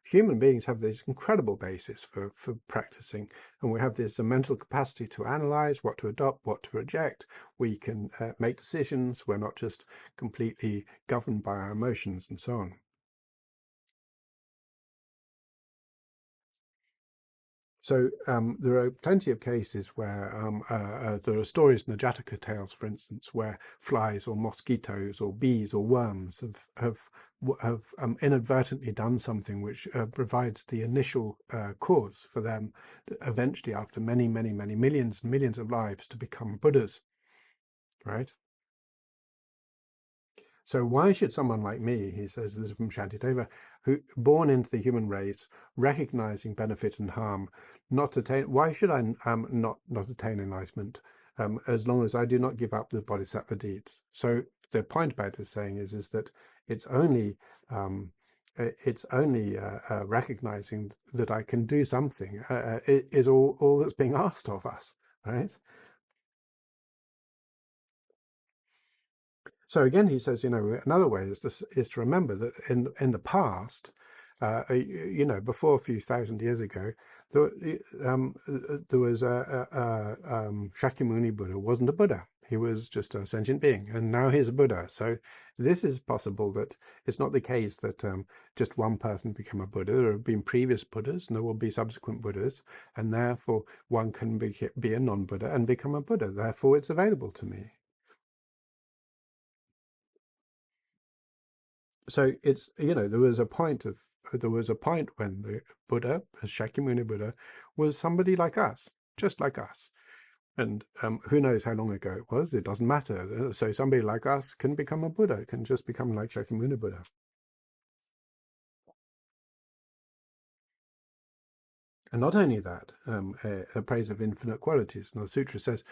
Speaker 1: human beings have this incredible basis for practicing, and we have this mental capacity to analyze what to adopt, what to reject. We can make decisions. We're not just completely governed by our emotions and so on. So there are plenty of cases where there are stories in the Jataka tales, for instance, where flies or mosquitoes or bees or worms have inadvertently done something which provides the initial cause for them, eventually, after many, many, many millions and millions of lives, to become Buddhas, right? So why should someone like me, he says this is from Shantideva, who born into the human race, recognizing benefit and harm, not attain? Why should I not attain enlightenment as long as I do not give up the bodhisattva deeds? So the point about this saying is that it's only recognizing that I can do something is all that's being asked of us, right? So again, he says, another way is to remember that in the past, before a few thousand years ago, there was Shakyamuni Buddha wasn't a Buddha. He was just a sentient being, and now he's a Buddha. So this is possible that it's not the case that just one person became a Buddha. There have been previous Buddhas, and there will be subsequent Buddhas, and therefore one can be a non-Buddha and become a Buddha. Therefore, it's available to me. So it's there was a point when the Buddha, Shakyamuni Buddha, was somebody like us, just like us, and who knows how long ago it was? It doesn't matter. So somebody like us can become a Buddha, can just become like Shakyamuni Buddha. And not only that, a praise of infinite qualities. And the sutra says,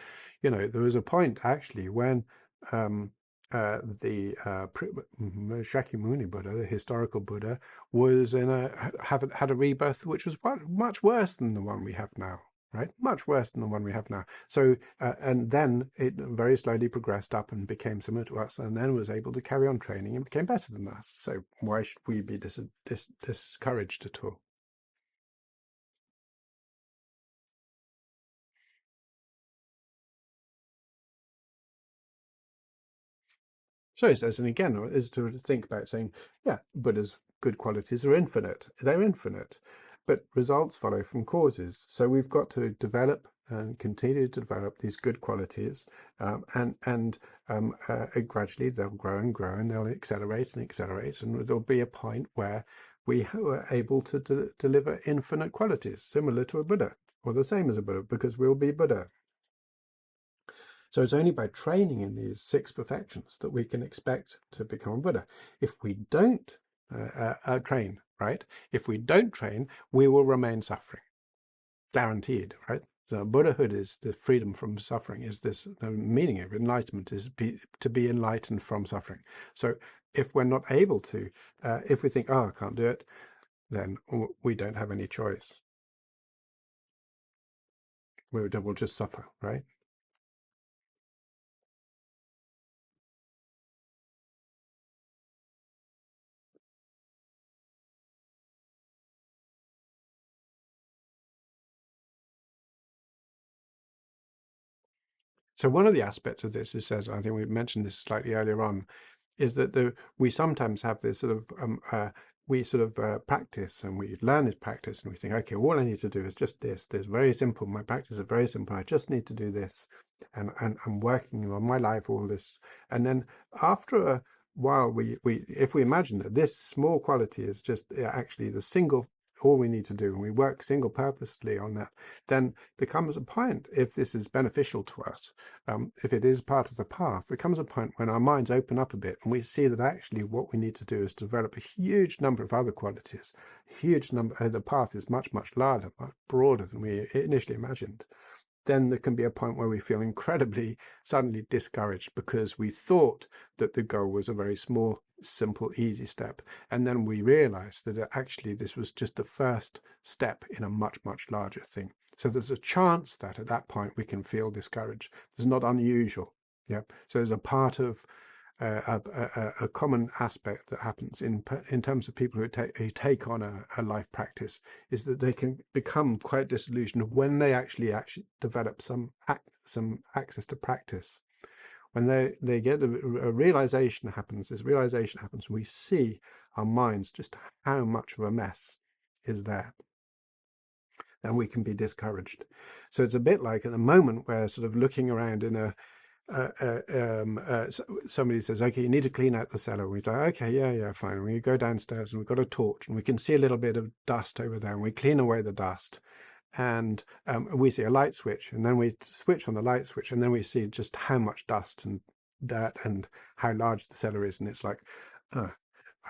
Speaker 1: there was a point actually when the Shakyamuni Buddha, the historical Buddha, was had a rebirth which was much worse than the one we have now, right? Much worse than the one we have now. So, and then it very slowly progressed up and became similar to us, and then was able to carry on training and became better than us. So why should we be discouraged at all? So he says, and again, is to think about saying, yeah, Buddha's good qualities are infinite. They're infinite, but results follow from causes. So we've got to develop and continue to develop these good qualities, and gradually they'll grow and grow, and they'll accelerate and accelerate, and there'll be a point where we are able to deliver infinite qualities, similar to a Buddha, or the same as a Buddha, because we'll be Buddha. So it's only by training in these 6 perfections that we can expect to become a Buddha. If we don't train, right? If we don't train, we will remain suffering, guaranteed, right? So Buddhahood is the freedom from suffering. Is this the meaning of enlightenment? Is to be enlightened from suffering. So if we're not able to, if we think, oh, I can't do it, then we don't have any choice. We'll just suffer, right? So one of the aspects of this, it says, I think we mentioned this slightly earlier on, is that we sometimes have this sort of we sort of practice and we learn this practice and we think, okay, all I need to do is just this. This is very simple. My practice is very simple. I just need to do this, and I'm working on my life, all this. And then after a while, we if we imagine that this small quality is just actually the single, all we need to do, and we work single purposely on that, then there comes a point, if this is beneficial to us, if it is part of the path, there comes a point when our minds open up a bit and we see that actually what we need to do is develop a huge number of other qualities. Huge number. The path is much, much larger, much broader than we initially imagined. Then there can be a point where we feel incredibly suddenly discouraged because we thought that the goal was a very small, simple, easy step. And then we realize that actually this was just the first step in a much, much larger thing. So there's a chance that at that point we can feel discouraged. It's not unusual. Yeah. So there's a part of a common aspect that happens in terms of people who take on a life practice is that they can become quite disillusioned when they actually develop some access to practice. When they get a realization happens, this realization happens, we see our minds just how much of a mess is there. And we can be discouraged. So it's a bit like at the moment we're sort of looking around in a somebody says, okay, you need to clean out the cellar. We go, okay, yeah, fine. We go downstairs and we've got a torch and we can see a little bit of dust over there and we clean away the dust. And we see a light switch, and then we switch on the light switch, and then we see just how much dust and dirt and how large the cellar is. And it's like, I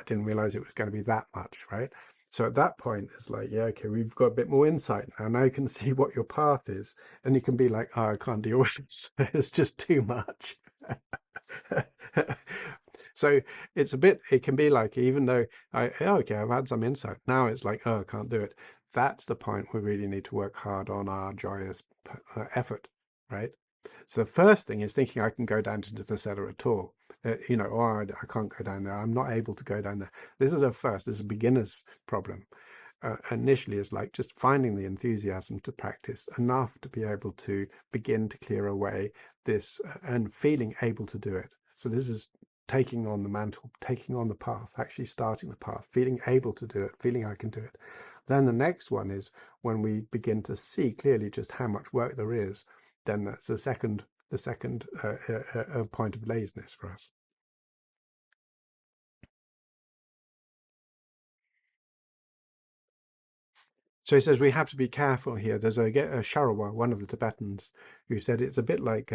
Speaker 1: didn't realize it was going to be that much, right? So at that point, it's like, yeah, okay, we've got a bit more insight now. Now you can see what your path is, and you can be like, oh, I can't deal with this. It's just too much. So it's a bit, it can be like, even though okay, I've had some insight. Now it's like, oh, I can't do it. That's the point we really need to work hard on our joyous effort, right? So the first thing is thinking I can go down into the cellar at all. I can't go down there. I'm not able to go down there. This is this is a beginner's problem. Initially, it's like just finding the enthusiasm to practice enough to be able to begin to clear away this and feeling able to do it. So this is taking on the mantle, taking on the path, actually starting the path, feeling able to do it, feeling I can do it. Then the next one is when we begin to see clearly just how much work there is. Then that's the second point of laziness for us. So he says we have to be careful here. There's a Sharawa, one of the Tibetans, who said it's a bit like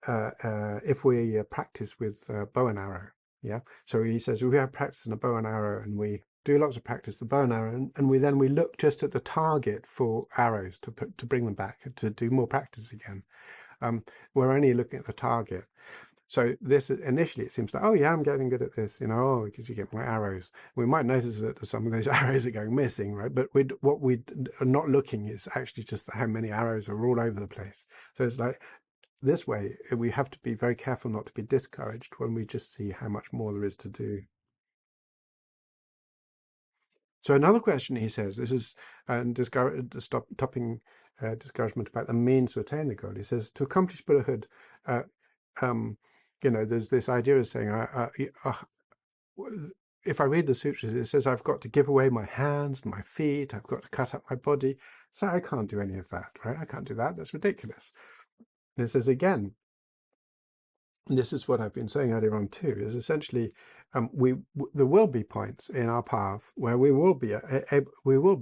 Speaker 1: if we practice with bow and arrow. Yeah. So he says we have practice in a bow and arrow, and we do lots of practice the bow and arrow, and we look just at the target for arrows to bring them back, to do more practice again. We're only looking at the target. So this initially it seems like, oh yeah, I'm getting good at this, because you get more arrows. We might notice that some of those arrows are going missing, right? But what we are not looking is actually just how many arrows are all over the place. So it's like this way, we have to be very careful not to be discouraged when we just see how much more there is to do. So another question he says, this is stopping discouragement about the means to attain the goal. He says, to accomplish Buddhahood, there's this idea of saying, if I read the sutras, it says I've got to give away my hands and my feet, I've got to cut up my body. So I can't do any of that, right? I can't do that. That's ridiculous. And it says again, and this is what I've been saying earlier on too, is essentially there will be points in our path where we will be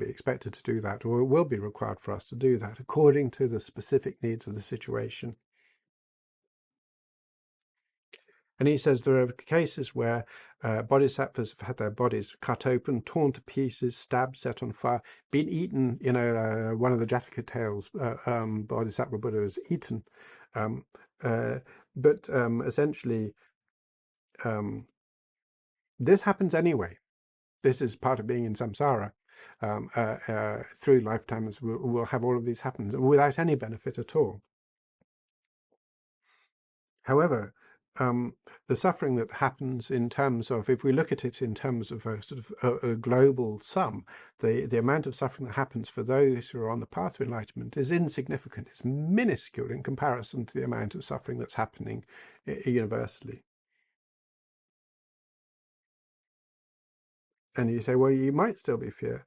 Speaker 1: expected to do that, or it will be required for us to do that according to the specific needs of the situation. And he says there are cases where bodhisattvas have had their bodies cut open, torn to pieces, stabbed, set on fire, been eaten. One of the Jataka tales, Bodhisattva Buddha was eaten. But essentially, this happens anyway. This is part of being in samsara. Through lifetimes, we'll have all of these happen without any benefit at all. However, the suffering that happens in terms of, if we look at it in terms of a sort of a global sum, the amount of suffering that happens for those who are on the path of enlightenment is insignificant. It's minuscule in comparison to the amount of suffering that's happening universally. And you say, well, you might still be feared,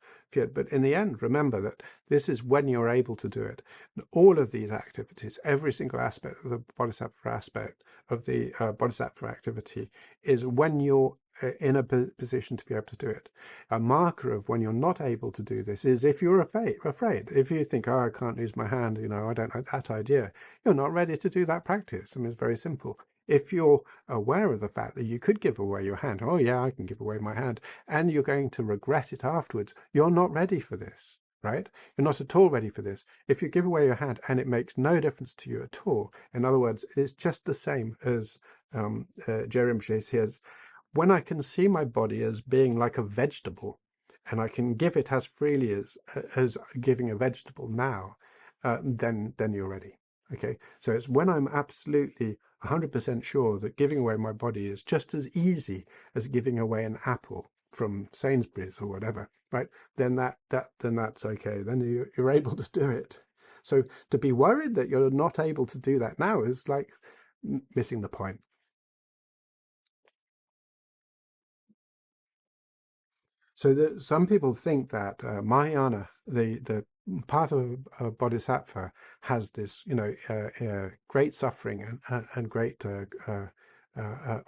Speaker 1: but in the end, remember that this is when you're able to do it. And all of these activities, every single aspect of the bodhisattva aspect of the bodhisattva activity, is when you're in a position to be able to do it. A marker of when you're not able to do this is if you're afraid. If you think, oh, I can't use my hand, I don't like that idea, you're not ready to do that practice. I mean, it's very simple. If you're aware of the fact that you could give away your hand, oh yeah, I can give away my hand, and you're going to regret it afterwards, you're not ready for this, right? You're not at all ready for this. If you give away your hand and it makes no difference to you at all, in other words, it's just the same as Je Rinpoche says, when I can see my body as being like a vegetable, and I can give it as freely as giving a vegetable now, then you're ready. Okay, so it's when I'm absolutely 100% sure that giving away my body is just as easy as giving away an apple from Sainsbury's or whatever, right? Then that's okay. Then you're able to do it. So to be worried that you're not able to do that now is like missing the point. So some people think that Mahayana, the path of Bodhisattva, has this, great suffering and great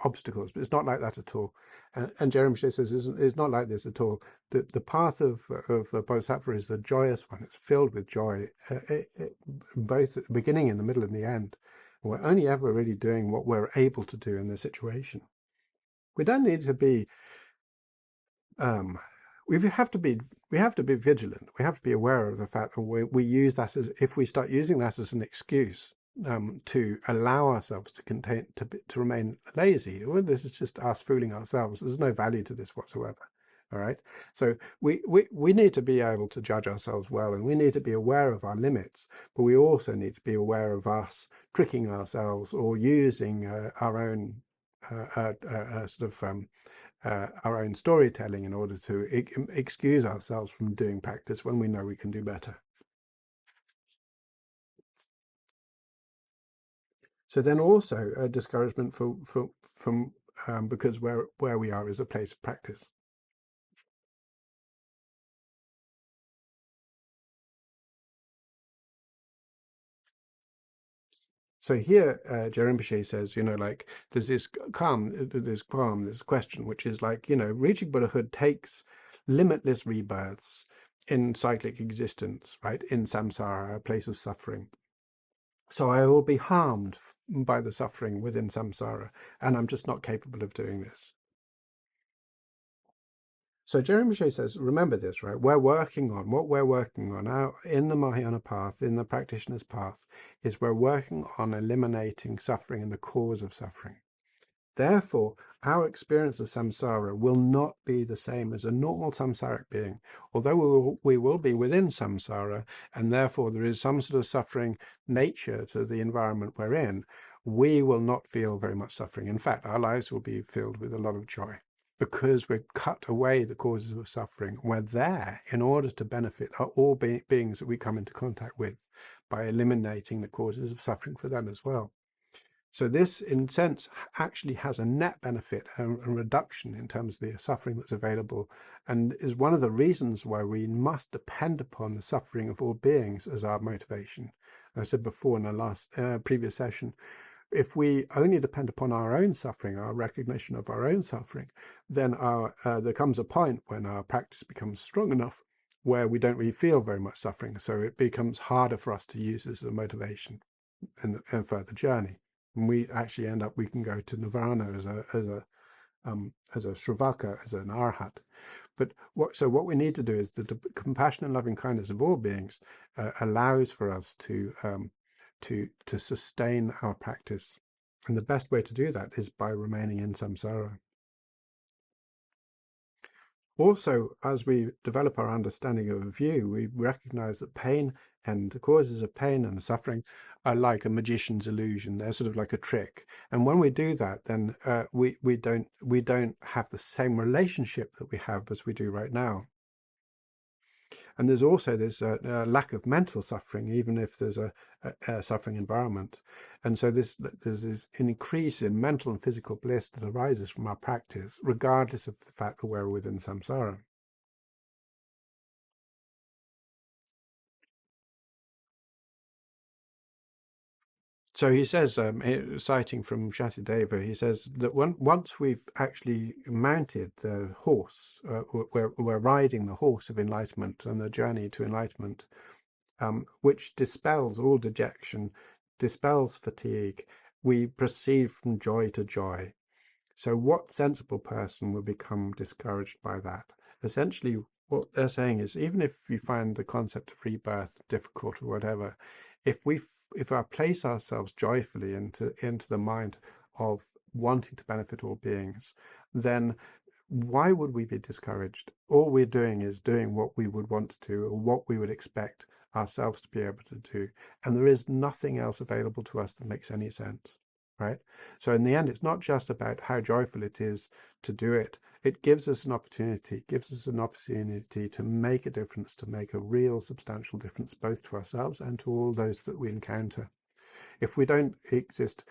Speaker 1: obstacles, but it's not like that at all. And Jeremy says it's not like this at all. The path of Bodhisattva is the joyous one. It's filled with joy, both at the beginning, in the middle, and the end. We're only ever really doing what we're able to do in the situation. We don't need to be we have to be vigilant. We have to be aware of the fact that we use that as, if we start using that as an excuse to allow ourselves to remain lazy, well, this is just us fooling ourselves. There's no value to this whatsoever. All right. So we need to be able to judge ourselves well, and we need to be aware of our limits, but we also need to be aware of us tricking ourselves or using our own our own storytelling in order to excuse ourselves from doing practice when we know we can do better. So then also a discouragement from because where we are is a place of practice. So here, Je Rinpoche says, like there's this question, which is like, reaching Buddhahood takes limitless rebirths in cyclic existence, right? In samsara, a place of suffering. So I will be harmed by the suffering within samsara, and I'm just not capable of doing this. So Je Rinpoche says, remember this, right? What we're working on now in the Mahayana path, in the practitioner's path, is we're working on eliminating suffering and the cause of suffering. Therefore, our experience of samsara will not be the same as a normal samsaric being. Although we will be within samsara, and therefore there is some sort of suffering nature to the environment we're in, we will not feel very much suffering. In fact, our lives will be filled with a lot of joy, because we've cut away the causes of suffering. We're there in order to benefit all beings that we come into contact with by eliminating the causes of suffering for them as well. So this, in a sense, actually has a net benefit and reduction in terms of the suffering that's available, and is one of the reasons why we must depend upon the suffering of all beings as our motivation. I said before in the previous session, if we only depend upon our own suffering, our recognition of our own suffering, then there comes a point when our practice becomes strong enough where we don't really feel very much suffering. So it becomes harder for us to use this as a motivation in the further journey. And we actually end up, we can go to nirvana as a Sravaka, as an arhat. But what we need to do is the compassion and loving kindness of all beings allows for us to sustain our practice. And the best way to do that is by remaining in samsara. Also, as we develop our understanding of a view, we recognize that pain and the causes of pain and suffering are like a magician's illusion. They're sort of like a trick. And when we do that, then we don't have the same relationship that we have as we do right now. And there's also this lack of mental suffering, even if there's a suffering environment. And so there's this increase in mental and physical bliss that arises from our practice, regardless of the fact that we're within samsara. So he says, citing from Shatideva, he says that once we've actually mounted the horse, we're riding the horse of enlightenment and the journey to enlightenment, which dispels all dejection, dispels fatigue, we proceed from joy to joy. So what sensible person will become discouraged by that? Essentially, what they're saying is, even if you find the concept of rebirth difficult or whatever, if I place ourselves joyfully into the mind of wanting to benefit all beings, then why would we be discouraged? All we're doing is doing what we would want to do, or what we would expect ourselves to be able to do. And there is nothing else available to us that makes any sense, right? So in the end, it's not just about how joyful it is to do it. It gives us an opportunity, to make a difference, to make a real substantial difference, both to ourselves and to all those that we encounter. If we don't exist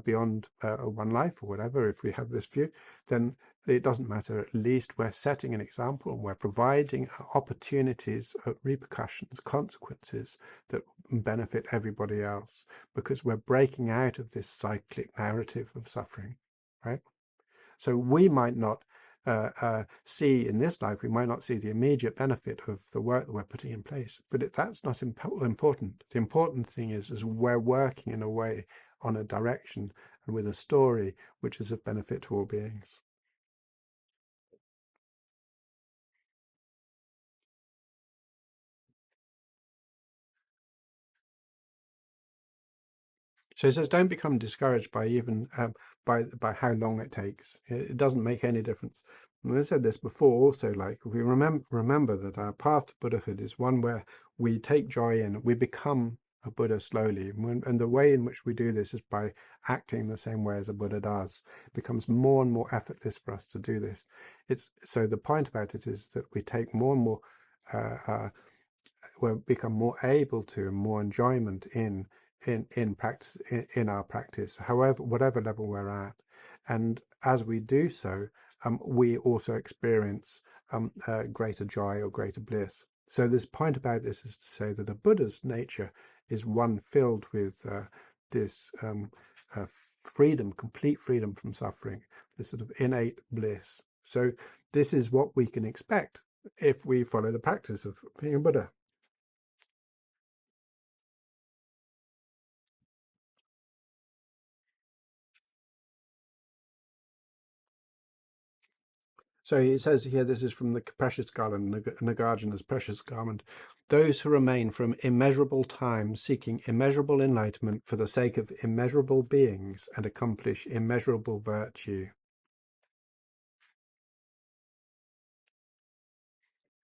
Speaker 1: beyond one life or whatever, if we have this view, then it doesn't matter. At least we're setting an example, and we're providing opportunities, repercussions, consequences that benefit everybody else, because we're breaking out of this cyclic narrative of suffering, right? So we might not see in this life, we might not see the immediate benefit of the work that we're putting in place, but that's not important. The important thing is we're working in a way, on a direction, and with a story which is of benefit to all beings. So he says, don't become discouraged by even by how long it takes. It doesn't make any difference. And I said this before also, like, we remember that our path to Buddhahood is one where we take joy in, we become a Buddha slowly. And the way in which we do this is by acting the same way as a Buddha does. It becomes more and more effortless for us to do this. So the point about it is that we take more and more, we become more able to, and more enjoyment in practice, in our practice, however, whatever level we're at. And as we do so, we also experience greater joy or greater bliss. So this point about this is to say that a Buddha's nature is one filled with this freedom, complete freedom from suffering, this sort of innate bliss. So this is what we can expect if we follow the practice of being a Buddha. So it says here, this is from the Precious Garland, Nagarjuna's Precious Garment. Those who remain from immeasurable time seeking immeasurable enlightenment for the sake of immeasurable beings and accomplish immeasurable virtue.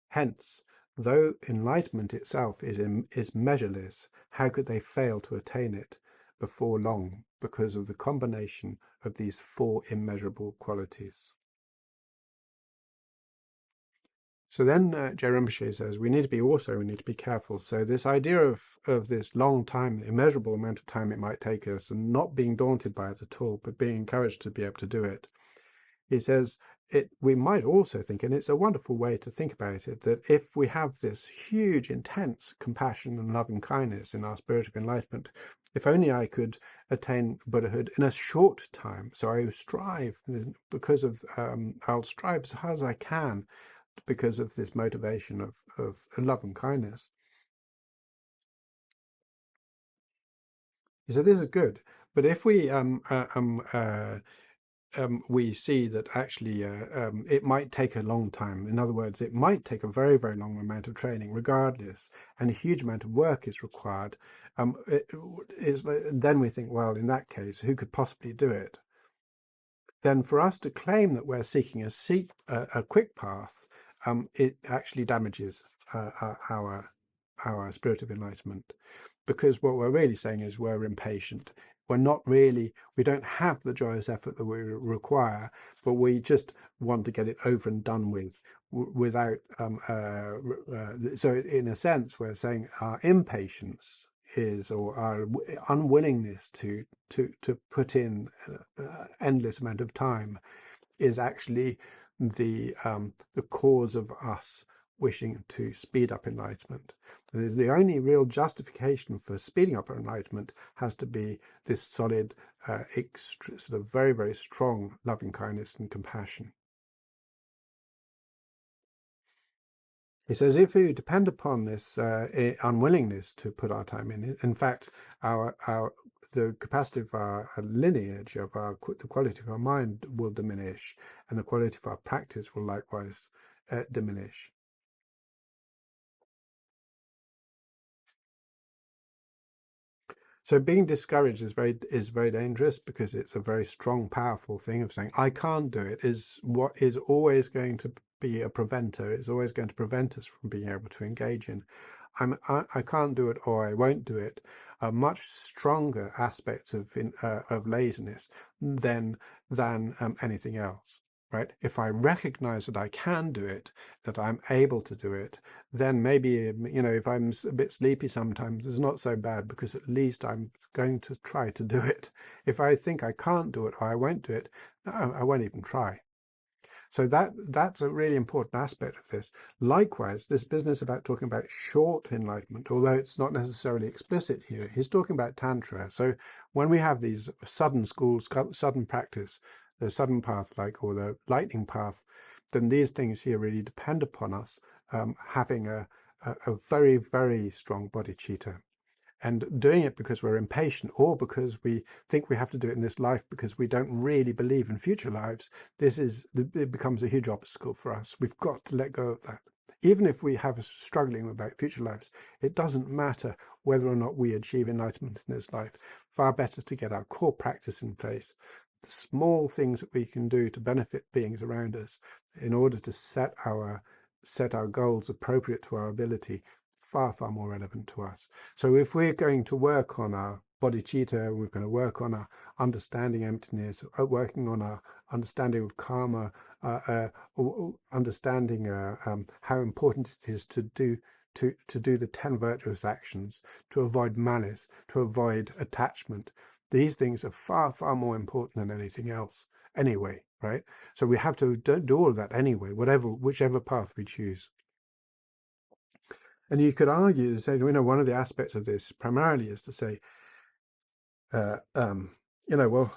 Speaker 1: Hence, though enlightenment itself is measureless, how could they fail to attain it before long because of the combination of these four immeasurable qualities? So then Je Rinpoche says we need to be careful. So this idea of this long time, immeasurable amount of time it might take us, and not being daunted by it at all, but being encouraged to be able to do it. He says we might also think, and it's a wonderful way to think about it, that if we have this huge, intense compassion and loving kindness in our spirit of enlightenment, if only I could attain Buddhahood in a short time. So I strive because of, I'll strive as hard as I can because of this motivation of love and kindness. He said, this is good, but if we we see that actually it might take a long time. In other words, it might take a very, very long amount of training regardless, and a huge amount of work is required. Then we think, well, in that case, who could possibly do it? Then for us to claim that we're seeking a quick path, it actually damages our spirit of enlightenment, because what we're really saying is we're impatient. we don't have the joyous effort that we require, but we just want to get it over and done with without, so in a sense, we're saying our impatience is, or our unwillingness to put in endless amount of time is actually the cause of us wishing to speed up enlightenment. The only real justification for speeding up enlightenment has to be this solid, sort of very, very strong loving kindness and compassion. He says, if we depend upon this unwillingness to put our time in fact, the capacity of our lineage, of the quality of our mind will diminish, and the quality of our practice will likewise diminish. So being discouraged is very dangerous, because it's a very strong, powerful thing of saying, I can't do it, is what is always going to be a preventer. It's always going to prevent us from being able to engage in. I can't do it, or I won't do it, are much stronger aspects of laziness than anything else. Right? If I recognize that I can do it, that I'm able to do it, then maybe, if I'm a bit sleepy sometimes, it's not so bad, because at least I'm going to try to do it. If I think I can't do it, or I won't do it, I won't even try. So that's a really important aspect of this. Likewise, this business about talking about short enlightenment, although it's not necessarily explicit here, he's talking about Tantra. So when we have these sudden schools, sudden practice, the sudden path, or the lightning path, then these things here really depend upon us having a very, very strong bodhicitta. And doing it because we're impatient, or because we think we have to do it in this life because we don't really believe in future lives, it becomes a huge obstacle for us. We've got to let go of that. Even if we have struggling about future lives, it doesn't matter whether or not we achieve enlightenment in this life. Far better to get our core practice in place, the small things that we can do to benefit beings around us in order to set our goals appropriate to our ability, far, far more relevant to us. So if we're going to work on our bodhicitta, we're going to work on our understanding emptiness, working on our understanding of karma, understanding how important it is to do the 10 virtuous actions, to avoid malice, to avoid attachment. These things are far, far more important than anything else anyway, right? So we have to do all of that anyway, whichever path we choose. And you could argue to say, one of the aspects of this primarily is to say, well,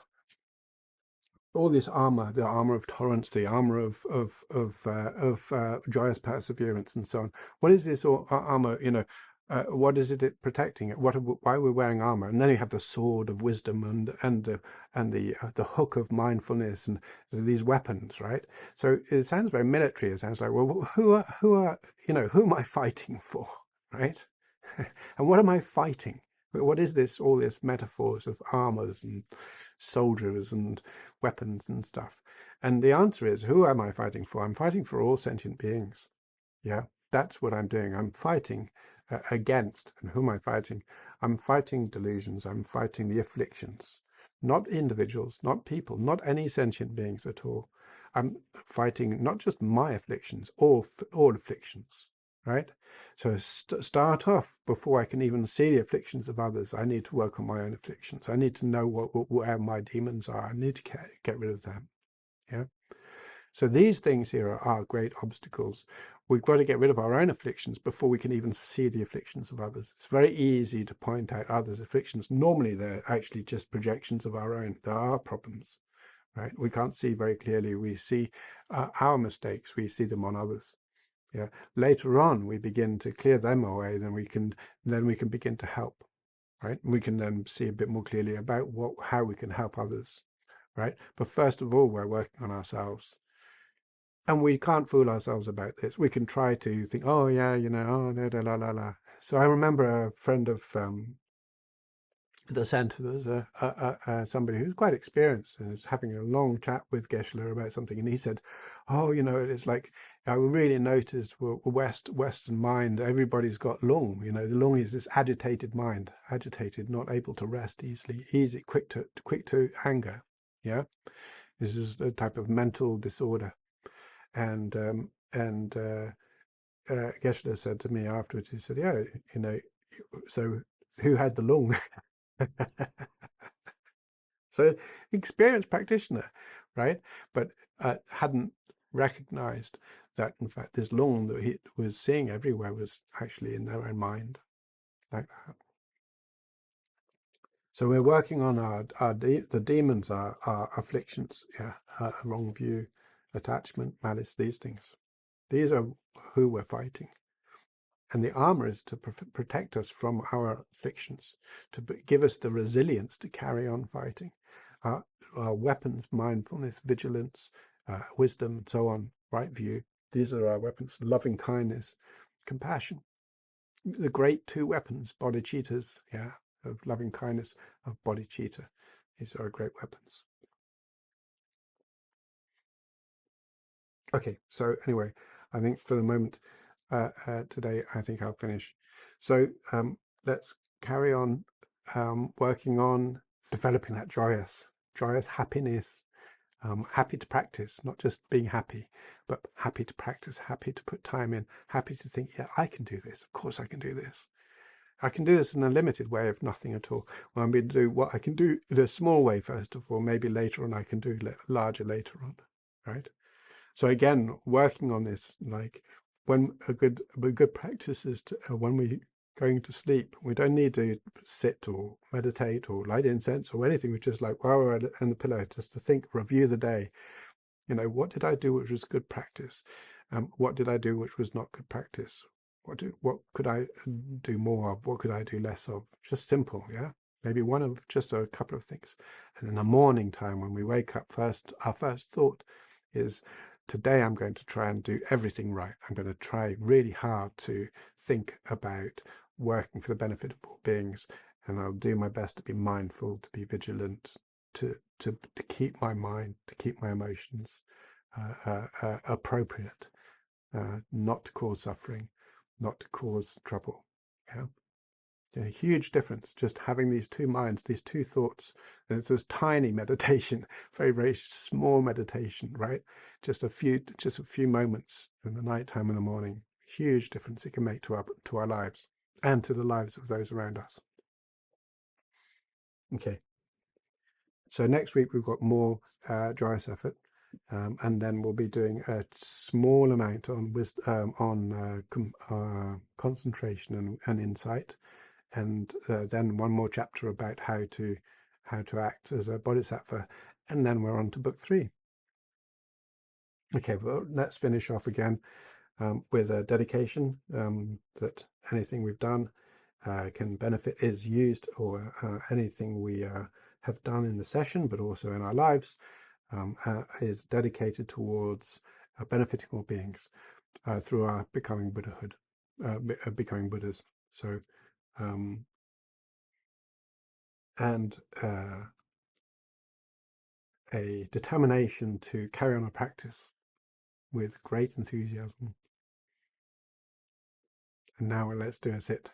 Speaker 1: all this armor, the armor of tolerance, the armor of joyous perseverance, and so on. What is this armor? What is it protecting? Why are we wearing armor? And then you have the sword of wisdom and the hook of mindfulness, and these weapons, right? So it sounds very military. It sounds like, well, who am I fighting for, right? And what am I fighting? What is this? All this metaphors of armors and soldiers and weapons and stuff. And the answer is, who am I fighting for? I'm fighting for all sentient beings. Yeah, that's what I'm doing. I'm fighting against. And who am I fighting? I'm fighting delusions. I'm fighting the afflictions. Not individuals, not people, not any sentient beings at all. I'm fighting not just my afflictions, all afflictions. Right? So start off, before I can even see the afflictions of others, I need to work on my own afflictions. I need to know where my demons are. I need to get rid of them. Yeah. So these things here are great obstacles. We've got to get rid of our own afflictions before we can even see the afflictions of others. It's very easy to point out others' afflictions. Normally, they're actually just projections of our own. There are problems, right? We can't see very clearly. We see our mistakes. We see them on others. Yeah. Later on, we begin to clear them away. Then we can begin to help, right? We can then see a bit more clearly about how we can help others, right? But first of all, we're working on ourselves, and we can't fool ourselves about this. We can try to think, oh yeah, oh la la la la. So I remember a friend of at the centre, there's somebody who's quite experienced and is having a long chat with Geshe-la about something, and he said, "Oh, you know, it's like I really noticed Western mind. Everybody's got lung. You know, the lung is this agitated mind, agitated, not able to rest easily, quick to anger. Yeah, this is a type of mental disorder." And Geshe-la said to me afterwards, he said, "Yeah, you know, so who had the lung?" So experienced practitioner, right? But hadn't recognized that, in fact, this lung that he was seeing everywhere was actually in their own mind, like that. So we're working on the demons, our afflictions, yeah, wrong view, attachment, malice, these things. These are who we're fighting. And the armor is to protect us from our afflictions, to give us the resilience to carry on fighting. Our weapons, mindfulness, vigilance, wisdom, and so on, right view. These are our weapons. Loving kindness, compassion. The great two weapons, bodhicittas, yeah, of loving kindness, of bodhicitta. These are our great weapons. Okay, so anyway, I think for the moment today, I think I'll finish. So let's carry on working on developing that joyous happiness, happy to practice, not just being happy, but happy to practice, happy to put time in, happy to think, yeah, I can do this. Of course I can do this. I can do this in a limited way of nothing at all. Well, I'm going to do what I can do in a small way, first of all. Maybe later on I can do larger later on, right? So again, working on this, like when a good practice is when we going to sleep, we don't need to sit or meditate or light incense or anything. We just like while we're on the pillow, just to think, review the day. You know, what did I do which was good practice? What did I do which was not good practice? What could I do more of? What could I do less of? Just simple, yeah. Maybe just a couple of things. And in the morning time when we wake up, our first thought is, today I'm going to try and do everything right. I'm going to try really hard to think about working for the benefit of all beings, and I'll do my best to be mindful, to be vigilant, to keep my mind, to keep my emotions appropriate, not to cause suffering, not to cause trouble. Yeah. A huge difference just having these two minds, these two thoughts. And it's this tiny meditation, very, very small meditation, right? Just a few moments in the nighttime and the morning. Huge difference it can make to our lives and to the lives of those around us. Okay. So next week we've got more Joyous Effort, and then we'll be doing a small amount on concentration and insight. And then one more chapter about how to act as a bodhisattva, and then we're on to book 3. Okay, well, let's finish off again with a dedication that anything we've done can benefit, is used, or anything we have done in the session, but also in our lives, is dedicated towards benefiting all beings through our becoming Buddhahood, becoming Buddhas. So and a determination to carry on a practice with great enthusiasm. And now let's do a sit.